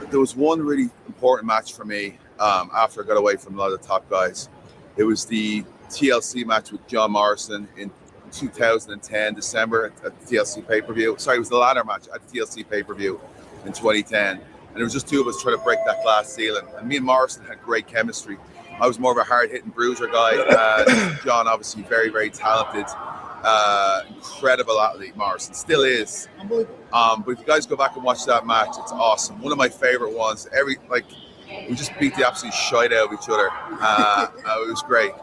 there was one really important match for me after I got away from a lot of the top guys. It was the TLC match with John Morrison in 2010, December at the TLC pay-per-view. Sorry, it was the ladder match at the TLC pay-per-view in 2010. And it was just two of us trying to break that glass ceiling. And me and Morrison had great chemistry. I was more of a hard-hitting bruiser guy. John, obviously, very, very talented. Incredible athlete, Morrison. Still is. But if you guys go back and watch that match, it's awesome. One of my favorite ones. We just beat the absolute shite out of each other. It was great.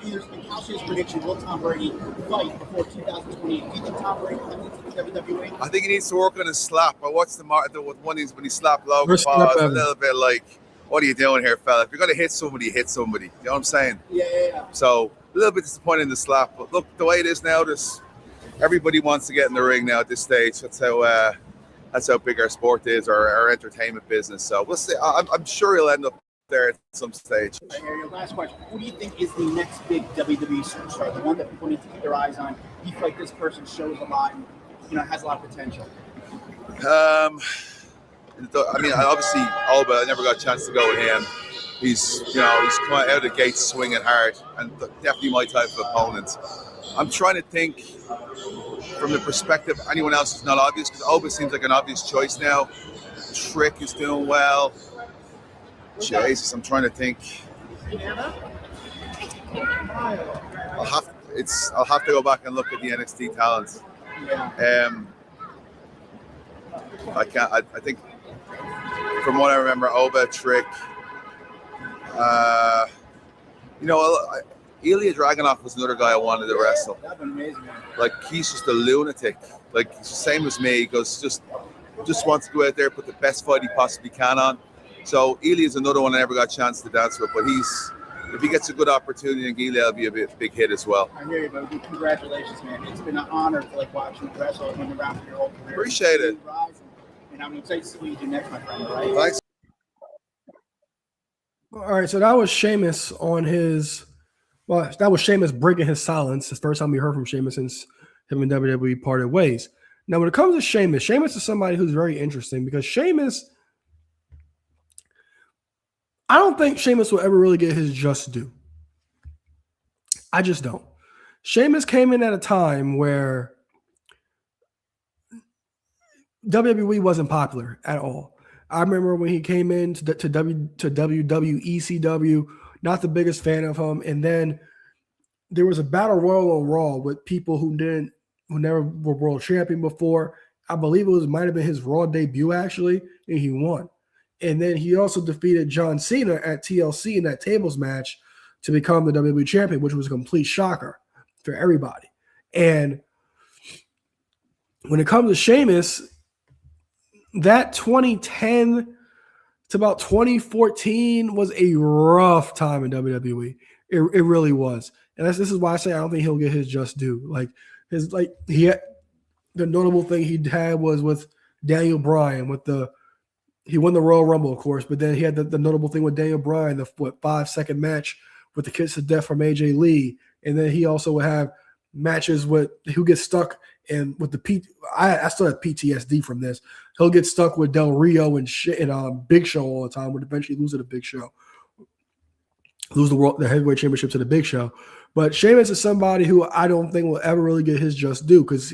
There's been Calcius prediction. Will Tom Brady fight before 2028? Do you think Tom Brady comes into the WWE?
I think he needs to work on his slap. I watched the one when he slapped Logan Paul. I was a little bit like, what are you doing here, fella? If you're going to hit somebody, hit somebody. You know what I'm saying?
Yeah.
So a little bit disappointed in the slap. But look, the way it is now, everybody wants to get in the ring now at this stage. That's how big our sport is, our entertainment business. So we'll see. I'm sure he'll end up there at some stage.
Your last question. Who do you think is the next big WWE superstar? The one that people need to keep their eyes on? You feel like this person shows a lot and has a lot of potential?
Obviously, Alba, I never got a chance to go with him. He's come out of the gates swinging hard, and definitely my type of opponent. I'm trying to think from the perspective of anyone else is not obvious, because Alba seems like an obvious choice now. Trick is doing well. Jesus, I'm trying to think. I'll have to go back and look at the NXT talents. I can't. I think from what I remember, Oba, Trick. Ilya Dragunov was another guy I wanted to wrestle.
That'd been amazing.
Like, he's just a lunatic. Like, he's the same as me. He goes just wants to go out there, put the best fight he possibly can on. So Ilya's another one I never got a chance to dance with, but if he gets a good opportunity, I think Ilya will be a big hit as well.
I hear you, but congratulations, man. It's been an honor to watch you wrestle and win around for your whole career.
Appreciate it.
And I'm excited to see what you do next, my friend. All right?
Thanks.
All right, so that was Sheamus that was Sheamus breaking his silence. It's the first time we heard from Sheamus since him and WWE parted ways. Now, when it comes to Sheamus is somebody who's very interesting, because Sheamus, I don't think Sheamus will ever really get his just due. I just don't. Sheamus came in at a time where WWE wasn't popular at all. I remember when he came in to WWECW, not the biggest fan of him. And then there was a battle royal on Raw with people who never were world champion before. I believe might have been his Raw debut, actually, and he won. And then he also defeated John Cena at TLC in that tables match to become the WWE champion, which was a complete shocker for everybody. And when it comes to Sheamus, that 2010 to about 2014 was a rough time in WWE. It really was. And this is why I say I don't think he'll get his just due. The notable thing he had was with Daniel Bryan he won the Royal Rumble, of course, but then he had the notable thing with Daniel Bryan, the 5-second match with the kiss of death from AJ Lee. And then he also would have matches with who gets stuck and with the I still have PTSD from this. He'll get stuck with Del Rio and Big Show all the time, would eventually lose to the Big Show. Lose the heavyweight championship to the Big Show. But Sheamus is somebody who I don't think will ever really get his just due, because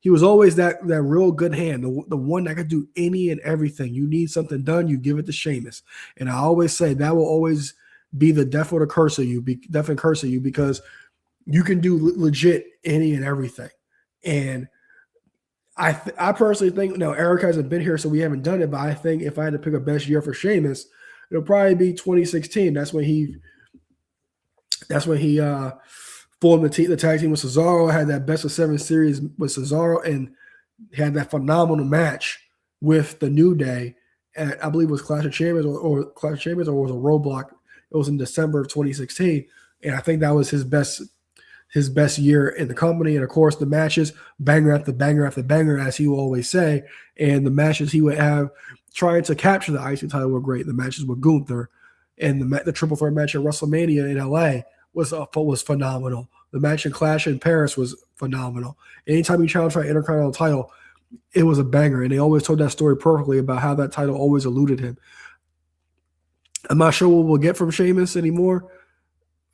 he was always that real good hand, the one that could do any and everything. You need something done, you give it to Sheamus. And I always say that will always be the death or the curse of you, because you can do legit any and everything. And I personally think, now Eric hasn't been here, so we haven't done it, but I think if I had to pick a best year for Sheamus, it'll probably be 2016. That's when he formed the tag team with Cesaro, had that best of 7 series with Cesaro, and had that phenomenal match with the New Day. And I believe it was Clash of Champions or Clash of Champions, or was a Roadblock. It was in December of 2016, and I think that was his best year in the company. And of course, the matches, banger after banger after banger, as he will always say. And the matches he would have trying to capture the IC title were great. The matches with Gunther and the triple threat match at WrestleMania in LA was phenomenal. The match in Clash in Paris was phenomenal. Anytime he challenged for an Intercontinental title, it was a banger. And they always told that story perfectly about how that title always eluded him. I'm not sure what we'll get from Sheamus anymore,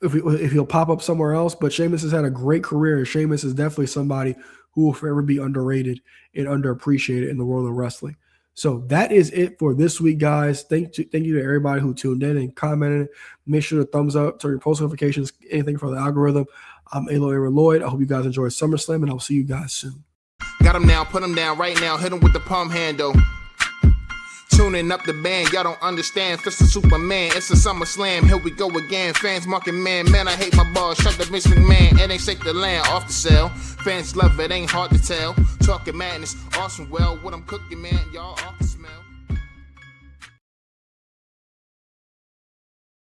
if he'll pop up somewhere else, but Sheamus has had a great career, and Sheamus is definitely somebody who will forever be underrated and underappreciated in the world of wrestling. So that is it for this week, guys. Thank you to everybody who tuned in and commented. Make sure to thumbs up, turn your post notifications, anything for the algorithm. I'm Aaron Lloyd. I hope you guys enjoyed SummerSlam, and I'll see you guys soon.
Got him now, put him down right now, hit him with the palm handle. Tuning up the band, y'all don't understand. Fist of Superman, it's a SummerSlam. Here we go again. Fans marking man, I hate my balls. Shut the Vince McMahon, it ain't safe to land off the cell. Fans love it, ain't hard to tell. Talking madness, awesome. Well, what I'm cooking, man, y'all off the smell.